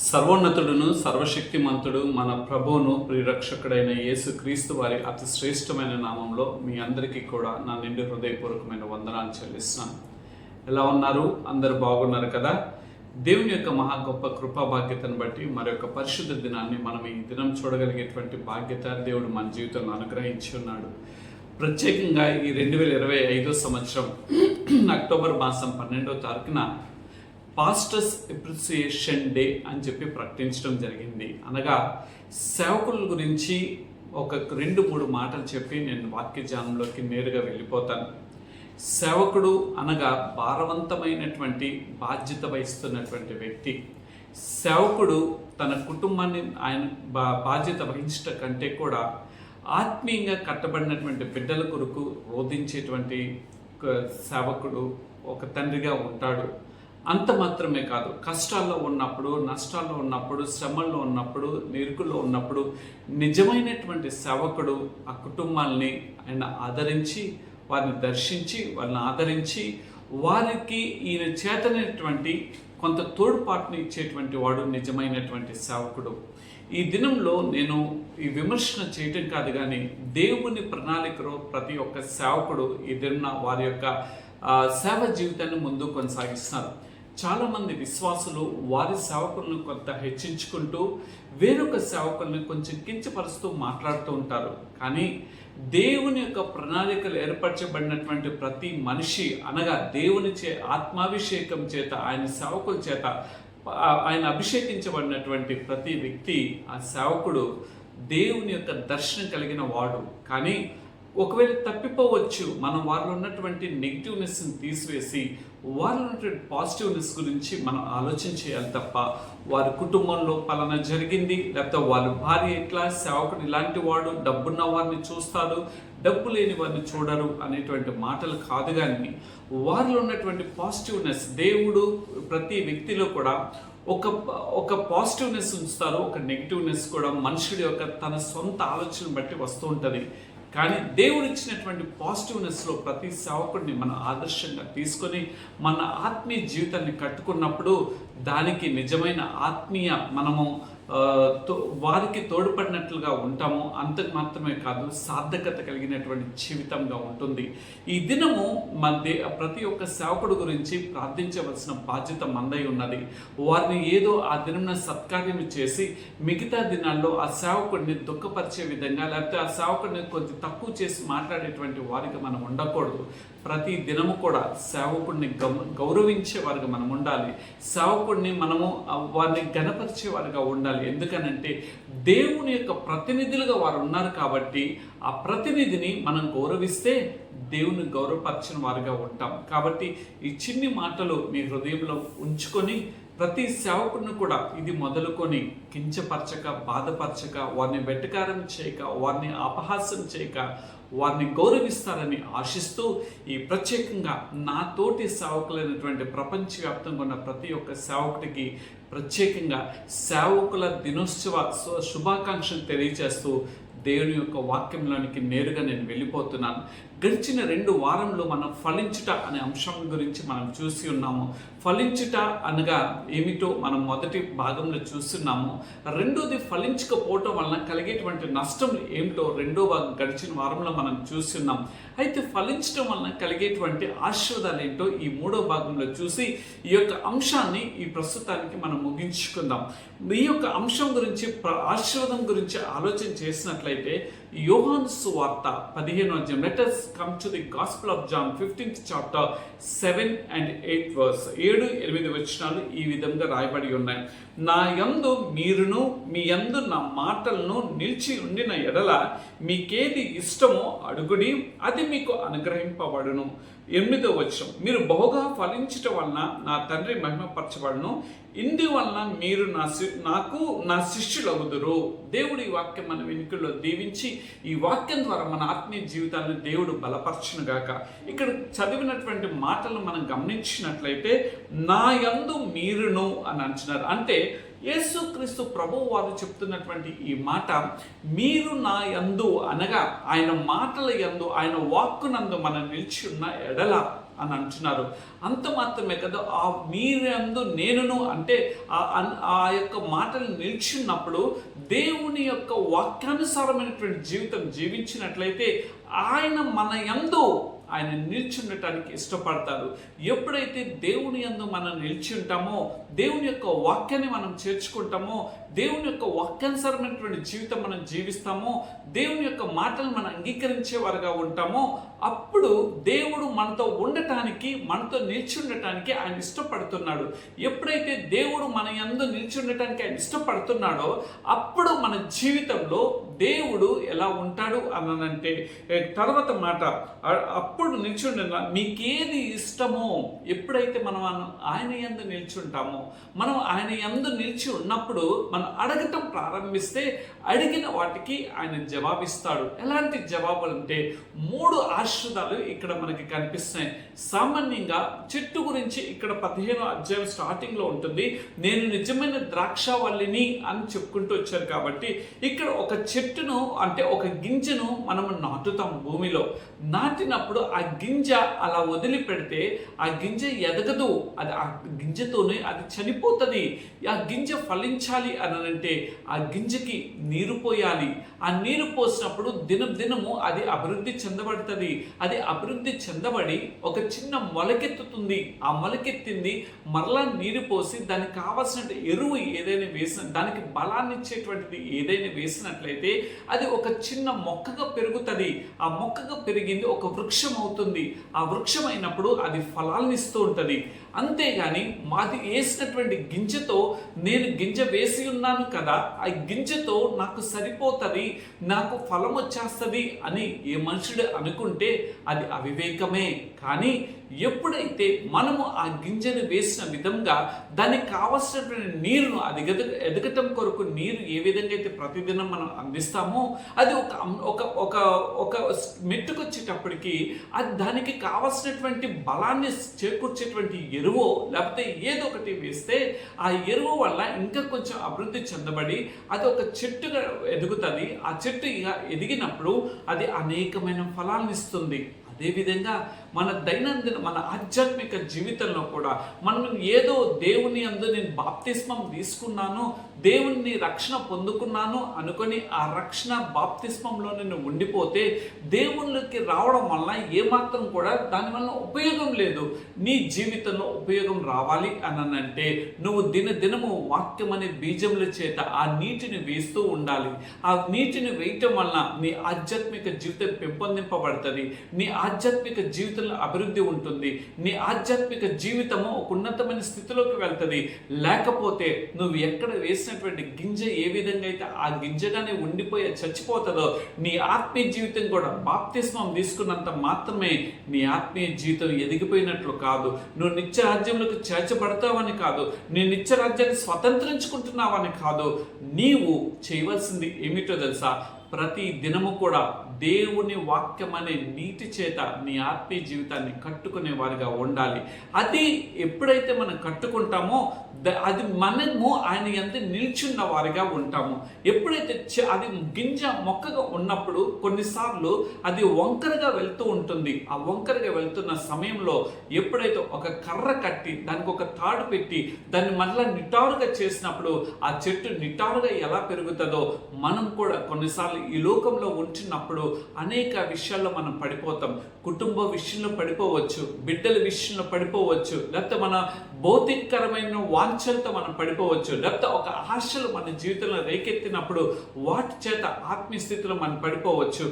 సర్వోన్నతుడును సర్వశక్తిమంతుడు మన ప్రభువును ప్రియరక్షకుడైన యేసుక్రీస్తు వారి అతి శ్రేష్టమైన నామంలో మీ అందరికీ కూడా నా నిండు హృదయపూర్వకమైన వందనాలు చెల్లిస్తున్నాను. ఎలా ఉన్నారు? అందరూ బాగున్నారు కదా? దేవుని యొక్క మహా గొప్ప కృపా భాగ్యతను బట్టి మరొక పరిశుద్ధ దినాన్ని మనం ఈ దినం చూడగలిగేటువంటి బాధ్యత దేవుడు మన జీవితంలో అనుగ్రహించి ఉన్నాడు. ప్రత్యేకంగా ఈ 2025 సంవత్సరం అక్టోబర్ మాసం 12వ తారీఖున పాస్టర్స్ అప్రిసియేషన్ డే అని చెప్పి ప్రకటించడం జరిగింది. అనగా సేవకుల గురించి ఒక 2-3 మాటలు చెప్పి నేను వాక్య ధ్యానంలోకి నేరుగా వెళ్ళిపోతాను. సేవకుడు అనగా భారవంతమైనటువంటి బాధ్యత వహిస్తున్నటువంటి వ్యక్తి. సేవకుడు తన కుటుంబాన్ని ఆయన బాధ్యత వహించట కంటే కూడా ఆత్మీయంగా కట్టబడినటువంటి బిడ్డల కొరకు రోధించేటువంటి సేవకుడు ఒక తండ్రిగా ఉంటాడు. అంత మాత్రమే కాదు, కష్టాల్లో ఉన్నప్పుడు, నష్టాల్లో ఉన్నప్పుడు, శ్రమల్లో ఉన్నప్పుడు, నిరుకుల్లో ఉన్నప్పుడు నిజమైనటువంటి సేవకుడు ఆ కుటుంబాల్ని ఆయన ఆదరించి, వారిని దర్శించి, వారిని ఆదరించి, వారికి ఈయన చేతనైనటువంటి కొంత తోడ్పాటుని ఇచ్చేటువంటి వాడు నిజమైనటువంటి సేవకుడు. ఈ దినంలో నేను ఈ విమర్శన చేయటం కాదు, కానీ దేవుని ప్రణాళికలో ప్రతి ఒక్క సేవకుడు ఈ దిన వారి యొక్క సేవ జీవితాన్ని ముందు కొనసాగిస్తున్నారు. చాలామంది విశ్వాసులు వారి సేవకులను కొంత హెచ్చించుకుంటూ వేరొక సేవకుల్ని కొంచెం కించపరుస్తూ మాట్లాడుతూ ఉంటారు. కానీ దేవుని యొక్క ప్రణాళికలు ఏర్పరచబడినటువంటి ప్రతి మనిషి అనగా దేవుని ఆత్మాభిషేకం చేత, ఆయన సేవకుల చేత ఆయన అభిషేకించబడినటువంటి ప్రతి వ్యక్తి, ఆ సేవకుడు దేవుని యొక్క దర్శనం కలిగిన వాడు. కానీ ఒకవేళ తప్పిపోవచ్చు, మనం వారిలో ఉన్నటువంటి నెగిటివ్నెస్ని తీసివేసి వారిలో ఉన్నటువంటి పాజిటివ్నెస్ గురించి మనం ఆలోచన చేయాలి తప్ప, వారి కుటుంబంలో పలానా జరిగింది, లేకపోతే వాళ్ళ భార్య ఇట్లా, సేవకుడు ఇలాంటి వాడు, డబ్బున్న వారిని చూస్తాడు, డబ్బు లేని వారిని చూడరు అనేటువంటి మాటలు కాదు. కానీ వారిలో ఉన్నటువంటి పాజిటివ్నెస్, దేవుడు ప్రతి వ్యక్తిలో కూడా ఒక పాజిటివ్నెస్ ఉంచుతారు, ఒక నెగిటివ్నెస్ కూడా మనుషుడి యొక్క తన సొంత ఆలోచన బట్టి వస్తూ ఉంటుంది. కానీ దేవుడు ఇచ్చినటువంటి పాజిటివ్నెస్లో ప్రతి సేవకుడిని మన ఆదర్శంగా తీసుకొని మన ఆత్మీయ జీవితాన్ని కట్టుకున్నప్పుడు దానికి నిజమైన ఆత్మీయ మనము వారికి తోడ్పడినట్లుగా ఉంటాము. అంతకు మాత్రమే కాదు, సార్థకత కలిగినటువంటి జీవితంగా ఉంటుంది. ఈ దినము ప్రతి ఒక్క సేవకుడు గురించి ప్రార్థించవలసిన బాధ్యత మందై ఉన్నది. వారిని ఏదో ఆ దినం సత్కార్యం చేసి మిగతా దినాల్లో ఆ సేవకుడిని దుఃఖపరిచే విధంగా, లేకపోతే ఆ సేవకుడిని కొంచెం తక్కువ చేసి మాట్లాడేటువంటి వారికి మనం ఉండకూడదు. ప్రతి దినము కూడా సేవకుడిని గౌరవించే వారిగా మనం ఉండాలి. సేవకుడిని మనము వారిని గణపరిచే వారిగా ఉండాలి. ఎందుకనంటే దేవుని యొక్క ప్రతినిధులుగా వారు ఉన్నారు కాబట్టి ఆ ప్రతినిధిని మనం గౌరవిస్తే దేవుని గౌరవపరిచిన వారిగా ఉంటాం. కాబట్టి ఈ చిన్ని మాటలు మీ హృదయంలో ఉంచుకొని ప్రతి సేవకుడిని కూడా ఇది మొదలుకొని కించపరచక, బాధపరచక, వారిని వెటకారం చేయక, వారిని అపహాస్యం చేయక, వారిని గౌరవిస్తారని ఆశిస్తూ ఈ ప్రత్యేకంగా నా తోటి సేవకులైనటువంటి ప్రపంచవ్యాప్తంగా ఉన్న ప్రతి ఒక్క సేవకుడికి ప్రత్యేకంగా సేవకుల దినోత్సవ శుభాకాంక్షలు తెలియజేస్తూ దేవుని యొక్క వాక్యంలోనికి నేరుగా నేను వెళ్ళిపోతున్నాను. గడిచిన 2 వారంలో మనం ఫలించుట అనే అంశం గురించి మనం చూసి ఉన్నాము. ఫలించుట అనగా ఏమిటో మనం మొదటి భాగంలో చూస్తున్నాము. రెండోది ఫలించకపోవటం వలన కలిగేటువంటి నష్టం ఏమిటో గడిచిన వారంలో మనం చూస్తున్నాం. అయితే ఫలించడం వలన కలిగేటువంటి ఆశీర్వాదాలు ఏంటో ఈ 3వ భాగంలో చూసి ఈ యొక్క అంశాన్ని ఈ ప్రస్తుతానికి మనం ముగించుకుందాం. ఈ యొక్క అంశం గురించి, ఆశీర్వాదం గురించి ఆలోచన చేసినట్లయితే యోహాను సువార్త 15వ అధ్యాయం, let us come to the Gospel of John 15th chapter 7 and 8 verse. 7-8 వచనాలు ఈ విధంగా రాయబడి ఉన్నాయి. నా యందు మీరును మీ యందు నా మాటలను నిలిచి ఉండిన ఎడల మీకేది ఇష్టమో అడుగుడి, అది మీకు అనుగ్రహింపబడును. 8వ వచనం, మీరు బహుగా ఫలించటం వలన నా తండ్రి మహిమపరచబడును, ఇందు వలన మీరు నాకు నా శిష్యులవుదురు. దేవుడు ఈ వాక్యం మన వెనుకల్లో దీవించి ఈ వాక్యం ద్వారా మన ఆత్మీయ జీవితాలను దేవుడు బలపరచునుగాక. ఇక్కడ చదివినటువంటి మాటలను మనం గమనించినట్లయితే నా యందు మీరును అని అంటున్నారు. అంటే యేసుక్రీస్తు ప్రభువు వారు చెప్తున్నటువంటి ఈ మాట, మీరు నా యందు అనగా ఆయన మాటల యందు, ఆయన వాక్కునందు మనం నిలిచి ఉన్న ఎడల అని అంటున్నారు. అంత మాత్రమే కదా, ఆ మీరందు నేనును అంటే ఆ యొక్క మాటలు నిలిచిన్నప్పుడు దేవుని యొక్క వాక్యానుసారమైనటువంటి జీవితం జీవించినట్లయితే ఆయన మన యందు ఆయన నిలిచి ఉండటానికి ఇష్టపడతారు. ఎప్పుడైతే దేవుని యందు మనం నిలిచి ఉంటామో, దేవుని యొక్క వాక్యాన్ని మనం చేర్చుకుంటామో, దేవుని యొక్క వాక్యానుసారమైనటువంటి జీవితం మనం జీవిస్తామో, దేవుని యొక్క మాటలు మనం అంగీకరించేవారుగా ఉంటామో, అప్పుడు దేవుడు మనతో ఉండటానికి, మనతో నిలిచి ఉండటానికి ఆయన ఇష్టపడుతున్నాడు. ఎప్పుడైతే దేవుడు మన యందు నిలిచి ఉండటానికి ఆయన ఇష్టపడుతున్నాడో అప్పుడు మన జీవితంలో దేవుడు ఎలా ఉంటాడు అనంటే, తర్వాత మాట అప్పుడు నిల్చుండ మీకేది ఇష్టమో, ఎప్పుడైతే మనం ఆయన యందు నిలిచి ఉంటామో, మనం ఆయన యందు నిలిచి ఉన్నప్పుడు మనం అడగటం ప్రారంభిస్తే అడిగిన వాటికి ఆయన జవాబిస్తాడు. ఎలాంటి జవాబులు అంటే 3 ఆశీర్వాదాలు ఇక్కడ మనకి కనిపిస్తున్నాయి. సామాన్యంగా చెట్టు గురించి ఇక్కడ 15వ అధ్యాయం స్టార్టింగ్ లో ఉంటుంది. నేను నిజమైన ద్రాక్షవల్లిని అని చెప్పుకుంటూ వచ్చారు కాబట్టి ఇక్కడ ఒక చెట్టును అంటే ఒక గింజను మనము నాటుతాం. భూమిలో నాటినప్పుడు ఆ గింజ అలా వదిలిపెడితే ఆ గింజ ఎదగదు, అది ఆ గింజతోనే అది చనిపోతుంది. ఆ గింజ ఫలించాలి అని అంటే ఆ గింజకి నీరు పోయాలి. ఆ నీరు పోసినప్పుడు దినము అది అభివృద్ధి చెందబడుతుంది. అది అభివృద్ధి చెందబడి ఒక చిన్న మొలకెత్తుతుంది. ఆ మొలకెత్తింది మరలా నీరు పోసి దానికి కావాల్సిన ఎరువు ఏదైనా వేసిన, దానికి బలాన్ని ఇచ్చేటువంటిది ఏదైనా వేసినట్లయితే అది ఒక చిన్న మొక్కగా పెరుగుతుంది. ఆ మొక్కగా పెరిగింది ఒక వృక్షం అవుతుంది. ఆ వృక్షం అయినప్పుడు అది ఫలాలను ఇస్తూ ఉంటుంది. అంతేగాని మాది వేసినటువంటి గింజతో నేను గింజ వేసి ఉన్నాను కదా, ఆ గింజతో నాకు సరిపోతుంది, నాకు ఫలం వచ్చేస్తుంది అని ఏ మనుషుడు అనుకుంటే అది అవివేకమే. కానీ ఎప్పుడైతే మనము ఆ గింజను వేసిన విధంగా దానికి కావలసినటువంటి నీరును అది ఎదగటం కొరకు నీరు ఏ విధంగా అయితే ప్రతిదినం మనం అందిస్తామో, అది ఒక మెట్టుకు వచ్చేటప్పటికి అది దానికి కావలసినటువంటి బలాన్ని చేకూర్చేటువంటి ఎరువు లేకపోతే ఏదో ఒకటి వేస్తే ఆ ఎరువు వల్ల ఇంకా కొంచెం అభివృద్ధి చెందబడి అది ఒక చెట్టుగా ఎదుగుతుంది. ఆ చెట్టు ఇక ఎదిగినప్పుడు అది అనేకమైన ఫలాలను ఇస్తుంది. అదేవిధంగా మన దైనందిన మన ఆధ్యాత్మిక జీవితంలో కూడా మనం ఏదో దేవుని యందు నేను బాప్తిస్మం తీసుకున్నాను, దేవుని రక్షణ పొందుకున్నాను అనుకొని ఆ రక్షణ బాప్తిస్మంలో నేను ఉండిపోతే దేవుళ్ళకి రావడం వల్ల ఏమాత్రం కూడా దానివల్ల ఉపయోగం లేదు. నీ జీవితంలో ఉపయోగం రావాలి అనంటే నువ్వు దినదినము వాక్యం అనే బీజముల చేత ఆ నీటిని వేస్తూ ఉండాలి. ఆ నీటిని వేయటం వలన నీ ఆధ్యాత్మిక జీవితం పెంపొందింపబడుతుంది. నీ ఆధ్యాత్మిక జీవితంలో అభివృద్ధి ఉంటుంది. నీ ఆధ్యాత్మిక జీవితము ఒక ఉన్నతమైన స్థితిలోకి వెళ్తుంది. లేకపోతే నువ్వు ఎక్కడ వేసినటువంటి గింజ ఏ విధంగా అయితే ఆ గింజగానే ఉండిపోయి చచ్చిపోతుందో, నీ ఆత్మీయ జీవితం కూడా బాప్తిస్మం తీసుకున్నంత మాత్రమే నీ ఆత్మీయ జీవితం ఎదిగిపోయినట్లు కాదు. నువ్వు నిత్య రాజ్యంలోకి చేర్చబడతావని కాదు, నీ నిత్య రాజ్యాన్ని స్వతంత్రించుకుంటున్నావని కాదు. నీవు చేయవలసింది ఏమిటో తెలుసా? ప్రతి దినము కూడా దేవుని వాక్యం అనే నీటి చేత నీ ఆత్మీయ జీవితాన్ని కట్టుకునే వారిగా ఉండాలి. అది ఎప్పుడైతే మనం కట్టుకుంటామో అది మనము ఆయన ఎంత నిల్చున్న వారిగా ఉంటాము. ఎప్పుడైతే అది గింజ మొక్కగా ఉన్నప్పుడు కొన్నిసార్లు అది వంకరగా వెళ్తూ ఉంటుంది. ఆ వంకరగా వెళ్తున్న సమయంలో ఎప్పుడైతే ఒక కర్ర కట్టి దానికి ఒక తాడు పెట్టి దాన్ని మళ్ళా నిటారుగా చేసినప్పుడు ఆ చెట్టు నిటారుగా ఎలా పెరుగుతుందో మనం కూడా కొన్నిసార్లు ఈ లోకంలో ఉంటున్నప్పుడు అనేక విషయాల్లో మనం పడిపోతాం. కుటుంబ విషయంలో పడిపోవచ్చు, బిడ్డల విషయంలో పడిపోవచ్చు, లేకపోతే మన భౌతికరమైన వాంఛలతో మనం పడిపోవచ్చు, లేకపోతే ఒక ఆశలు మన జీవితంలో రేకెత్తినప్పుడు వాటి చేత ఆత్మీయ స్థితిలో మనం పడిపోవచ్చు.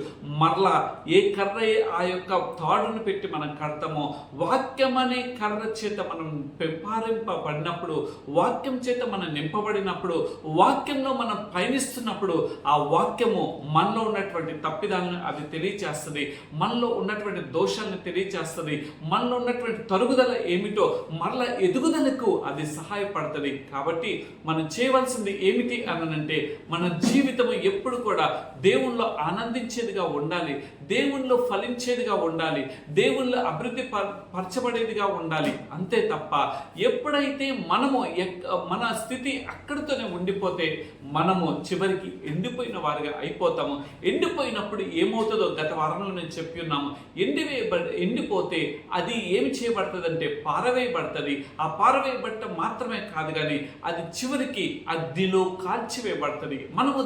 మరలా ఏ కర్ర ఆ యొక్క తాడును పెట్టి మనం కడతామో, వాక్యం అనే కర్ర చేత మనం పెంపారింపబడినప్పుడు, వాక్యం చేత మనం నింపబడినప్పుడు, వాక్యంలో మనం పయనిస్తున్నప్పుడు ఆ వాక్యము మనలో ఉన్నటువంటి తప్పిదాలను అది తెలియచేస్తుంది, మనలో ఉన్నటువంటి దోషాలను తెలియచేస్తుంది, మనలో ఉన్నటువంటి తరుగుదల ఏమిటో మరలా ఎదుగుదలకు అది సహాయపడుతుంది. కాబట్టి మనం చేయవలసింది ఏమిటి అనంటే మన జీవితం ఎప్పుడు కూడా దేవునిలో ఆనందించేదిగా ఉండాలి, దేవునిలో ఫలించేదిగా ఉండాలి, దేవునిలో అభివృద్ధి పరచబడేదిగా ఉండాలి. అంతే తప్ప ఎప్పుడైతే మనము మన స్థితి అక్కడితోనే ఉండిపోతే మనము చివరికి ఎండిపోయిన వారిగా అయిపోతాం. ఎండిపోతాము. ఎండిపోయినప్పుడు ఏమవుతుందో గత వారంలో నేను చెప్పి ఉన్నాము. ఎండిపోతే అది ఏమి చేయబడుతుందంటే పారవేయబడుతుంది. ఆ పారవేయబట్ట మాత్రమే కాదు కానీ అది చివరికి అగ్నిలో కాల్చివేయబడుతుంది. మనము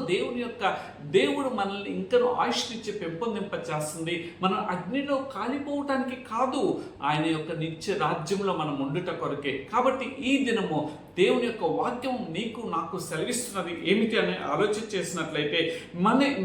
దేవుడు మనల్ని ఇంకనూ ఆయుష్నిచ్చి పెంపొందింప చేస్తుంది. మనం అగ్నిలో కాలిపోవటానికి కాదు, ఆయన యొక్క నిత్య రాజ్యంలో మనం ఉండుట కొరకే. కాబట్టి ఈ దినము దేవుని యొక్క వాక్యం నీకు నాకు సెలవిస్తున్నది ఏమిటి అని ఆలోచన చేసినట్లయితే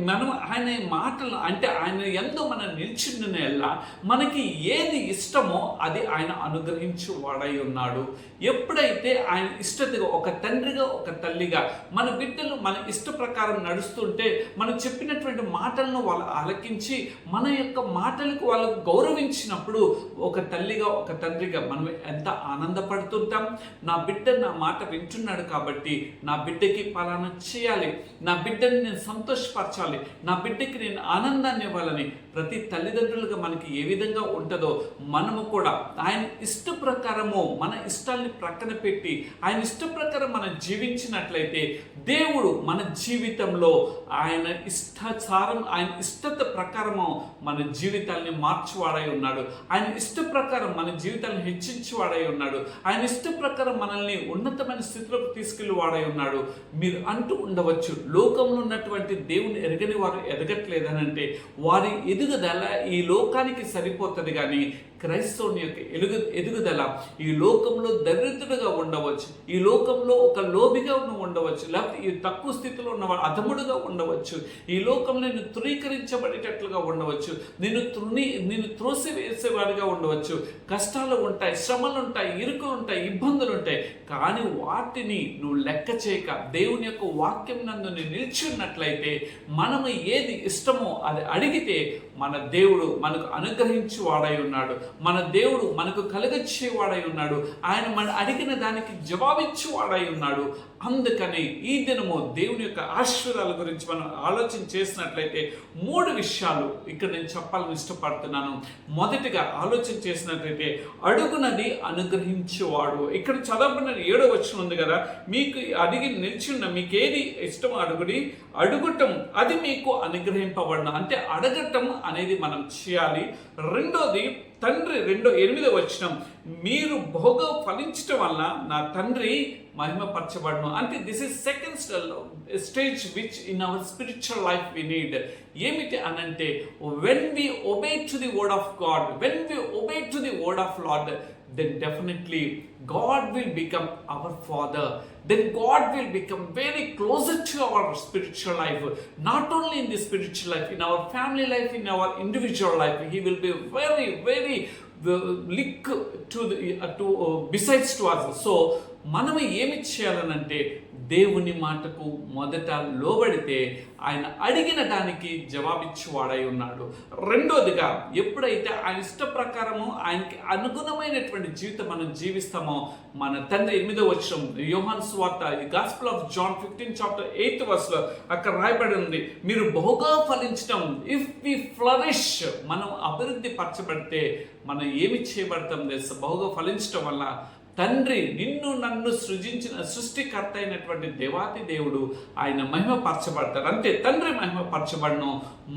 మనం ఆయన మాటలు అంటే ఆయన యందు మనం నిలిచిండినలా మనకి ఏది ఇష్టమో అది ఆయన అనుగ్రహించు వాడై ఉన్నాడు. ఎప్పుడైతే ఆయన ఇష్టతగా ఒక తండ్రిగా ఒక తల్లిగా మన బిడ్డలు మన ఇష్ట ప్రకారం నడుస్తుంటే మనం చెప్పినటువంటి మాటలను వాళ్ళు ఆలకించి మన యొక్క మాటలకు వాళ్ళు గౌరవించినప్పుడు ఒక తల్లిగా ఒక తండ్రిగా మనం ఎంత ఆనందపడుతుంటాం. నా బిడ్డ నా మాట వింటున్నాడు కాబట్టి నా బిడ్డకి పలానా చేయాలి, నా బిడ్డని నేను సంతోషపరచాలి, నా బిడ్డకి నేను ఆనందాన్ని ఇవ్వాలని ప్రతి తల్లిదండ్రులుగా మనకి ఏ విధంగా ఉంటుందో మనము కూడా ఆయన ఇష్ట ప్రకారము మన ఇష్టాల్ని ప్రక్కన పెట్టి ఆయన ఇష్ట ప్రకారం మనం జీవించినట్లయితే దేవుడు మన జీవితంలో ఆయన ఇష్టాచారం ఆయన ఇష్టత ప్రకారము మన జీవితాల్ని మార్చువాడై ఉన్నాడు. ఆయన ఇష్ట ప్రకారం మన జీవితాలను హెచ్చించువాడై ఉన్నాడు. ఆయన ఇష్ట ప్రకారం మనల్ని ఉన్నతమైన స్థితిలోకి తీసుకెళ్లి వాడై ఉన్నాడు. మీరు అంటూ ఉండవచ్చు, లోకంలో ఉన్నటువంటి దేవుని ఎరగని వారు ఎదగట్లేదని. అంటే వారి ఎదుగుదల ఈ లోకానికి సరిపోతుంది కానీ క్రైస్తవుని యొక్క ఎదుగుదల ఈ లోకంలో దరిద్రుడుగా ఉండవచ్చు, ఈ లోకంలో ఒక లోబిగా ఉండవచ్చు, లేకపోతే ఈ తక్కువ స్థితిలో ఉన్నవాడు అధముడుగా ఉండవచ్చు, ఈ లోకంలో నేను తృణీకరించబడేటట్లుగా ఉండవచ్చు, నేను త్రోసివేసేవాడిగా ఉండవచ్చు. కష్టాలు ఉంటాయి, శ్రమలు ఉంటాయి, ఇరుకులు ఉంటాయి, ఇబ్బందులు ఉంటాయి. కానీ వాటిని నువ్వు లెక్క చేయక దేవుని యొక్క వాక్యం నందు నిలిచి ఉన్నట్లయితే మనము ఏది ఇష్టమో అది అడిగితే మన దేవుడు మనకు అనుగ్రహించి వాడై ఉన్నాడు. మన దేవుడు మనకు కలుగచ్చేవాడై ఉన్నాడు. ఆయన మన అడిగిన దానికి జవాబిచ్చి వాడై ఉన్నాడు. అందుకని ఈ దినము దేవుని యొక్క ఆశీర్వాదాల గురించి మనం ఆలోచన చేసినట్లయితే 3 విషయాలు ఇక్కడ నేను చెప్పాలని ఇష్టపడుతున్నాను. మొదటిగా ఆలోచన చేసినట్లయితే అడుగునది అనుగ్రహించేవాడు. ఇక్కడ చదవబడిన 7వ వచనం ఉంది కదా, మీకు అడిగి నిల్చున్న మీకేది ఇష్టం అడుగుటం అది మీకు అనుగ్రహింపబడిన. అంటే అడగటం అనేది మనం చేయాలి. రెండోది తండ్రి 8వ వచనం, మీరు బహుగా ఫలించటం వల్ల నా తండ్రి మహిమపరచబడను. అంటే this is second stage which in our spiritual life we need. ఏమిటి అనంటే when we obey to the word of God, when we obey to the word of Lord, then definitely God will become our Father. Then God will become very closer to our spiritual life. Not only in the spiritual life, in our family life, in our individual life, He will be very, very link besides to us. So మనము ఏమి చేయాలనంటే దేవుని మాటకు మొదట లోబడితే ఆయన అడిగిన దానికి జవాబిచ్చువాడై ఉన్నాడు. రెండోదిగా ఎప్పుడైతే ఆయన ఇష్ట ప్రకారము ఆయనకి అనుగుణమైనటువంటి జీవితం మనం జీవిస్తామో మన తండ్రి 8వ వచనం యోహాను సువార్త gospel of John 15 chapter 8th verse లో అక్కడ రాయబడి ఉంది, మీరు బహుగా ఫలించడం. ఇఫ్ వి ఫ్లరిష్, మనం అభివృద్ధి పరచబడితే మనం ఏమి చేయబడతాం తెలుసా? బహుగా ఫలించడం వల్ల తండ్రి నిన్ను నన్ను సృష్టికర్త అయినటువంటి దేవాతి దేవుడు ఆయన మహిమపరచబడతారు. అంటే తండ్రి మహిమపరచబడను.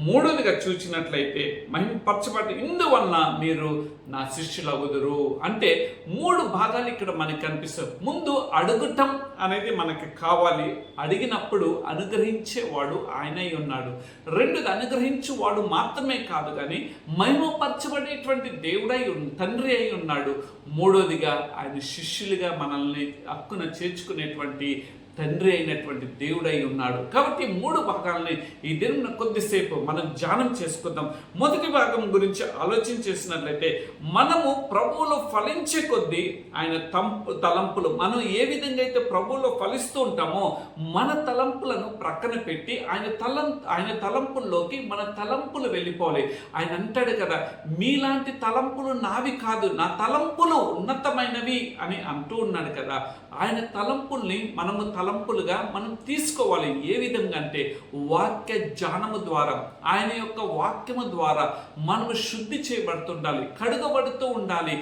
మూడోదిగా చూసినట్లయితే మహిమపరచబడ్డ ఇందువలన మీరు నా శిష్యులగుదురు. అంటే 3 భాగాలు ఇక్కడ మనకు కనిపిస్తాయి. ముందు అడుగుటం అనేది మనకి కావాలి, అడిగినప్పుడు అనుగ్రహించేవాడు ఆయనై ఉన్నాడు. రెండోది అనుగ్రహించేవాడు మాత్రమే కాదు కానీ మహిమపరచబడేటువంటి దేవుడై తండ్రి అయి ఉన్నాడు. మూడోదిగా ఆయన శిష్యులుగా మనల్ని హక్కున చేర్చుకునేటువంటి తండ్రి అయినటువంటి దేవుడై ఉన్నాడు. కాబట్టి 3 భాగాలని ఈ దినం కొద్దిసేపు మనం ధ్యానం చేసుకుందాం. మొదటి భాగం గురించి ఆలోచన చేసినట్లయితే మనము ప్రభువులో ఫలించే కొద్దీ ఆయన తలంపులు, మనం ఏ విధంగా అయితే ప్రభువులో ఫలిస్తూ ఉంటామో మన తలంపులను ప్రక్కన పెట్టి ఆయన తలంపుల్లోకి మన తలంపులు వెళ్ళిపోవాలి. ఆయన అంటాడు కదా, మీలాంటి తలంపులు నావి కాదు, నా తలంపులు ఉన్నతమైనవి అని అంటూ ఉన్నాడు కదా. ఆయన తలంపుల్ని మనము తలంపులుగా మనం తీసుకోవాలి. ఏ విధంగా అంటే వాక్య జ్ఞానము ద్వారా, ఆయన యొక్క వాక్యము ద్వారా మనము శుద్ధి చేయబడుతుండాలి, కడుగబడుతూ ఉండాలి.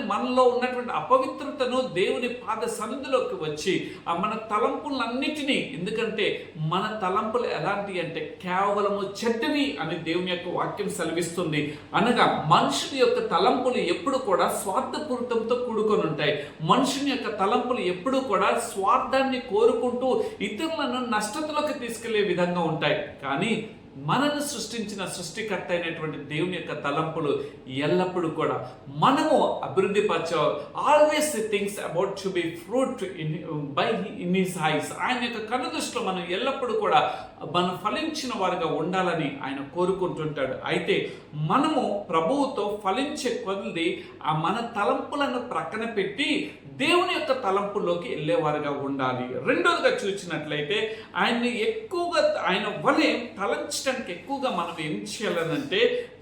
మనలో ఉన్నటువంటి అపవిత్రతను దేవుని పాద సన్నిధిలోకి వచ్చి మన తలంపులన్నిటినీ, ఎందుకంటే మన తలంపులు ఎలాంటి అంటే కేవలము చెడ్డవి అని దేవుని యొక్క వాక్యం సెలవిస్తుంది. అనగా మనుషుని యొక్క తలంపులు ఎప్పుడు కూడా స్వార్థపూరితంతో కూడుకొని ఉంటాయి. మనుషుని యొక్క తలంపులు ఎప్పుడు కూడా స్వార్థాన్ని కోరుకుంటూ ఇతరులను నష్టతలోకి తీసుకెళ్లే విధంగా ఉంటాయి. కానీ మనను సృష్టించిన సృష్టికర్త అయినటువంటి దేవుని యొక్క తలంపులు ఎల్లప్పుడూ కూడా మనము అభివృద్ధి పరచాలి. Always things about to be fruit in his eyes. ఆయన యొక్క కన్ను దృష్టిలో మనం ఎల్లప్పుడూ కూడా మనం ఫలించిన వారుగా ఉండాలని ఆయన కోరుకుంటుంటాడు. అయితే మనము ప్రభువుతో ఫలించే కొద్ది మన తలంపులను ప్రక్కన పెట్టి దేవుని యొక్క తలంపుల్లోకి వెళ్ళేవారుగా ఉండాలి. రెండోదిగా చూసినట్లయితే ఆయన్ని ఎక్కువగా, ఆయన వలె తలంచడానికి ఎక్కువగా మనం ఏం చేయాలనంటే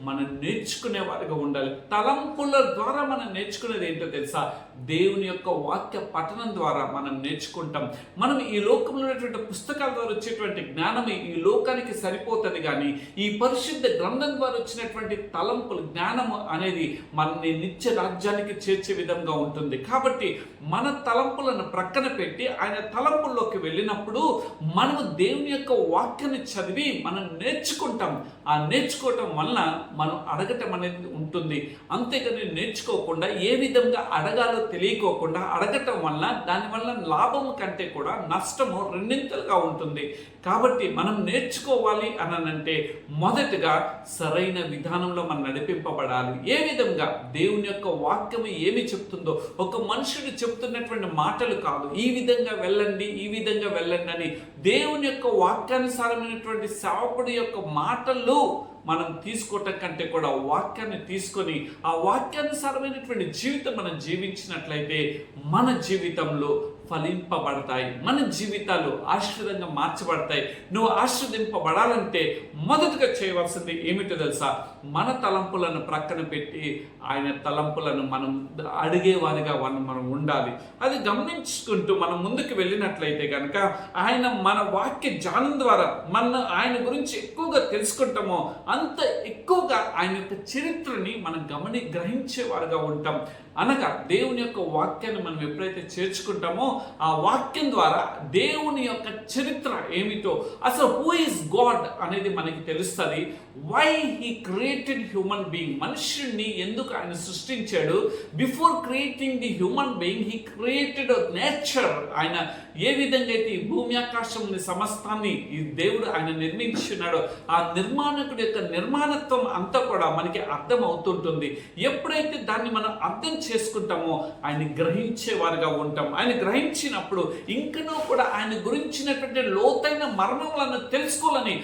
మనం నేర్చుకునే వారిగా ఉండాలి. తలంపుల ద్వారా మనం నేర్చుకునేది ఏంటో తెలుసా? దేవుని యొక్క వాక్య పఠనం ద్వారా మనం నేర్చుకుంటాం. మనం ఈ లోకంలో ఉన్నటువంటి పుస్తకాల ద్వారా వచ్చేటువంటి జ్ఞానం ఈ లోకానికి సరిపోతుంది, కానీ ఈ పరిశుద్ధ గ్రంథం ద్వారా వచ్చినటువంటి తలంపులు, జ్ఞానము అనేది మనని నిత్య రాజ్యానికి చేర్చే విధంగా ఉంటుంది. కాబట్టి మన తలంపులను ప్రక్కన పెట్టి ఆయన తలంపుల్లోకి వెళ్ళినప్పుడు మనము దేవుని యొక్క వాక్యాన్ని చదివి మనం నేర్చుకుంటాం. ఆ నేర్చుకోవటం వలన మనం అడగటం అనేది ఉంటుంది. అంతేకాని నేర్చుకోకుండా ఏ విధంగా అడగాలో తెలియకోకుండా అడగటం వల్ల దానివల్ల లాభము కంటే కూడా నష్టము రెండింతలుగా ఉంటుంది. కాబట్టి మనం నేర్చుకోవాలి అనంటే మొదటగా సరైన విధానంలో మనం నడిపింపబడాలి. ఏ విధంగా దేవుని యొక్క వాక్యము ఏమి చెప్తుందో, ఒక మనుషుడు చెప్తున్నటువంటి మాటలు కాదు, ఈ విధంగా వెళ్ళండి, ఈ విధంగా వెళ్ళండి అని దేవుని యొక్క వాక్యానుసారమైనటువంటి సేవకుడి యొక్క మాటలు మనం తీసుకోవటం కంటే కూడా వాక్యాన్ని తీసుకొని ఆ వాక్యానుసారమైనటువంటి జీవితం మనం జీవించినట్లయితే మన జీవితంలో ఫలింపబడతాయి, మన జీవితాలు ఆశీర్వాదంగా మార్చబడతాయి. నువ్వు ఆశీర్వదింపబడాలంటే మొదటగా చేయవలసింది ఏమిటో తెలుసా? మన తలంపులను ప్రక్కన పెట్టి ఆయన తలంపులను మనం అడిగేవారిగా మనం ఉండాలి. అది గమనించుకుంటూ మనం ముందుకు వెళ్ళినట్లయితే కనుక ఆయన మన వాక్య జ్ఞానం ద్వారా ఆయన గురించి ఎక్కువగా తెలుసుకుంటామో అంత ఎక్కువగా ఆయన యొక్క చరిత్రని మనం గ్రహించేవారుగా ఉంటాం. అనగా దేవుని యొక్క వాక్యాన్ని మనం ఎప్పుడైతే చేర్చుకుంటామో ఆ వాక్యం ద్వారా దేవుని యొక్క చరిత్ర ఏమిటో, అసలు హూ ఈజ్ గాడ్ అనేది మనకి తెలుస్తుంది. Why he created human being, మనుష్యుడిని ఎందుకు ఆయన సృష్టించాడు. Before creating the human being he created nature. ఆయన ఏ విధంగా అయితే ఈ భూమి ఆకాశం సమస్తాన్ని ఈ దేవుడు ఆయన నిర్మించున్నాడో ఆ నిర్మాణకుడి యొక్క నిర్మాణత్వం అంతా కూడా మనకి అర్థం అవుతుంటుంది. ఎప్పుడైతే దాన్ని మనం అర్థం చేసుకుంటామో ఆయన గ్రహించేవారుగా ఉంటాం. ఆయన గ్రహించినప్పుడు ఇంకనూ కూడా ఆయన గురించినటువంటి లోతైన మర్మములను తెలుసుకోవాలని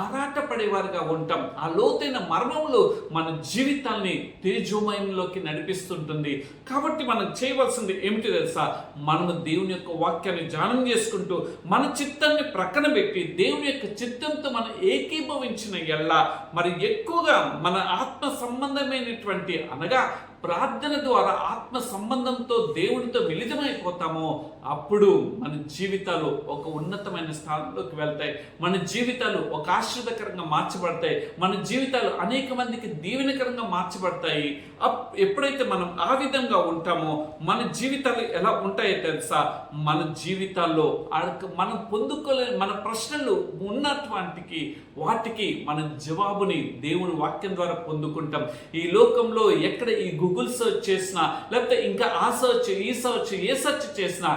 ఆరాటపడేవారుగా ఉంటాం. ఆ లోతైన మర్మములు మన జీవితాన్ని తేజోమయంలోకి నడిపిస్తుంటుంది. కాబట్టి మనం చేయవలసింది ఏమిటి తెలుసా? మనము దేవుని యొక్క వాక్యాన్ని ధ్యానం చేసుకుంటూ మన చిత్తాన్ని ప్రక్కన పెట్టి దేవుని యొక్క చిత్తంతో మనం ఏకీభవించిన ఎల్లా మరి ఎక్కువగా మన ఆత్మ సంబంధమైనటువంటి అనగా ప్రార్థన ద్వారా ఆత్మ సంబంధంతో దేవునితో మిళితమైపోతామో అప్పుడు మన జీవితాలు ఒక ఉన్నతమైన స్థానంలోకి వెళ్తాయి. మన జీవితాలు ఒక ఆశీర్వదకరంగా మార్చబడతాయి. మన జీవితాలు అనేక మందికి దీవెనకరంగా మార్చబడతాయి. ఎప్పుడైతే మనం ఆ విధంగా ఉంటామో మన జీవితాలు ఎలా ఉంటాయో తెలుసా? మన జీవితాల్లో మనం పొందుకోలేని మన ప్రశ్నలు ఉన్నటువంటి వాటికి మన జవాబుని దేవుని వాక్యం ద్వారా పొందుకుంటాం. ఈ లోకంలో ఎక్కడ ఈ గూగుల్ సర్చ్ చేసినా లేకపోతే ఇంకా ఆ సర్చ్ ఈ సర్చ్ ఏ సర్చ్ చేసినా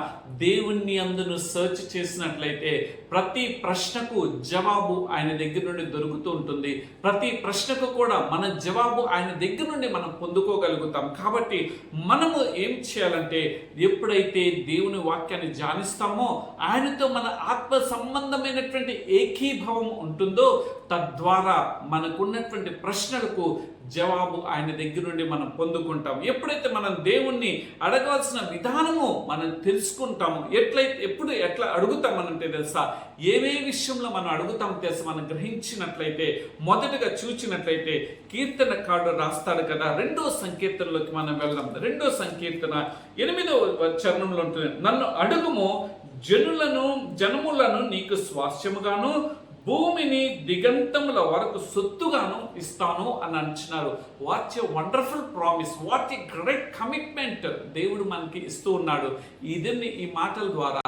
దేవుని అందును సర్చ్ చేసినట్లయితే ప్రతి ప్రశ్నకు జవాబు ఆయన దగ్గర నుండి దొరుకుతూ ఉంటుంది. ప్రతి ప్రశ్నకు కూడా మన జవాబు ఆయన దగ్గర నుండి మనం పొందుకోగలుగుతాం. కాబట్టి మనము ఏం చేయాలంటే ఎప్పుడైతే దేవుని వాక్యాన్ని ధ్యానిస్తామో ఆయనతో మన ఆత్మ సంబంధమైనటువంటి ఏకీభావం ఉంటుందో తద్వారా మనకున్నటువంటి ప్రశ్నలకు జవాబు ఆయన దగ్గర నుండి మనం పొందుకుంటాం. ఎప్పుడైతే మనం దేవుణ్ణి అడగాల్సిన విధానము మనం తెలుసుకుంటాము, ఎట్లా అడుగుతామనంటే తెలుసా? ఏవే విషయంలో మనం అడుగుతాం తెలుసా? మనం గ్రహించినట్లయితే మొదటగా చూచినట్లయితే కీర్తనకారుడు రాస్తాడు కదా, 2వ సంకీర్తనలోకి మనం వెళ్దాం. 2వ సంకీర్తన 8వ చరణంలో ఉంటుంది, నన్ను అడుగుము జనములను నీకు స్వాస్థ్యముగాను భూమిని దిగంతముల వరకు సొత్తుగాను ఇస్తాను అని అంటున్నారు. What a wonderful promise, what a great commitment దేవుడు మనకి ఇస్తూ ఉన్నాడు. ఈ మాటల ద్వారా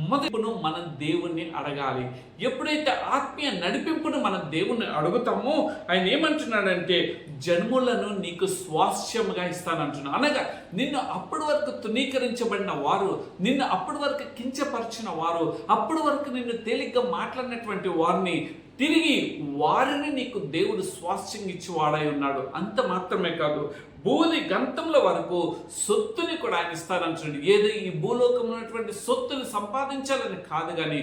మొదటిను మనం దేవుణ్ణి అడగాలి. ఎప్పుడైతే ఆత్మీయ నడిపింపును మనం దేవుణ్ణి అడుగుతామో ఆయన ఏమంటున్నాడంటే జన్ములను నీకు స్వాస్థ్యముగా ఇస్తానంటున్నాడు. అనగా నిన్ను అప్పటి వరకు తునీకరించబడిన వారు, నిన్ను అప్పటి వరకు కించపరిచిన వారు, అప్పటి వరకు నిన్ను తేలిగ్గా మాట్లాడినటువంటి వారిని తిరిగి వారిని నీకు దేవుడు స్వాస్థ్యం ఇచ్చివాడై ఉన్నాడు. అంత మాత్రమే కాదు, భూమి గంతముల వరకు సొత్తుని కూడా ఆయన ఇస్తానంటున్నాడు. ఏదో ఈ భూలోకంలో ఉన్నటువంటి సొత్తుని సంపాదించాలని కాదు, కానీ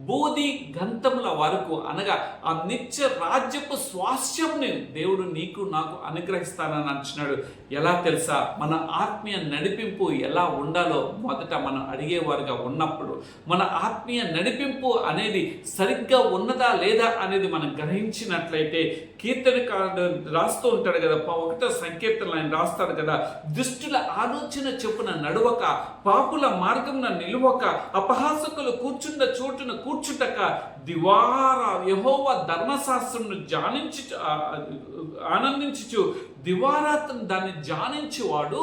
బూది గంతముల వరకు అనగా ఆ నిత్య రాజ్యపు స్వాస్థ్యంని దేవుడు నీకు నాకు అనుగ్రహిస్తానని అంటున్నాడు. ఎలా తెలుసా? మన ఆత్మీయ నడిపింపు ఎలా ఉండాలో మొదట మనం అడిగేవారుగా ఉన్నప్పుడు, మన ఆత్మీయ నడిపింపు అనేది సరిగ్గా ఉన్నదా లేదా అనేది మనం గ్రహించినట్లయితే, కీర్తనకారుడు రాస్తూ ఉంటాడు కదా, 1వ సంకీర్తనలో ఆయన రాస్తాడు కదా, దుష్టుల ఆలోచన చొప్పున నడవక, పాపుల మార్గమున నిలువక, అపహాసకులు కూర్చున్న చోటున కూర్చుటక, దివారా యెహోవా ధర్మశాస్త్రమును ఆనందించుచు దివారాత్రం దాన్ని ధ్యానించేవాడు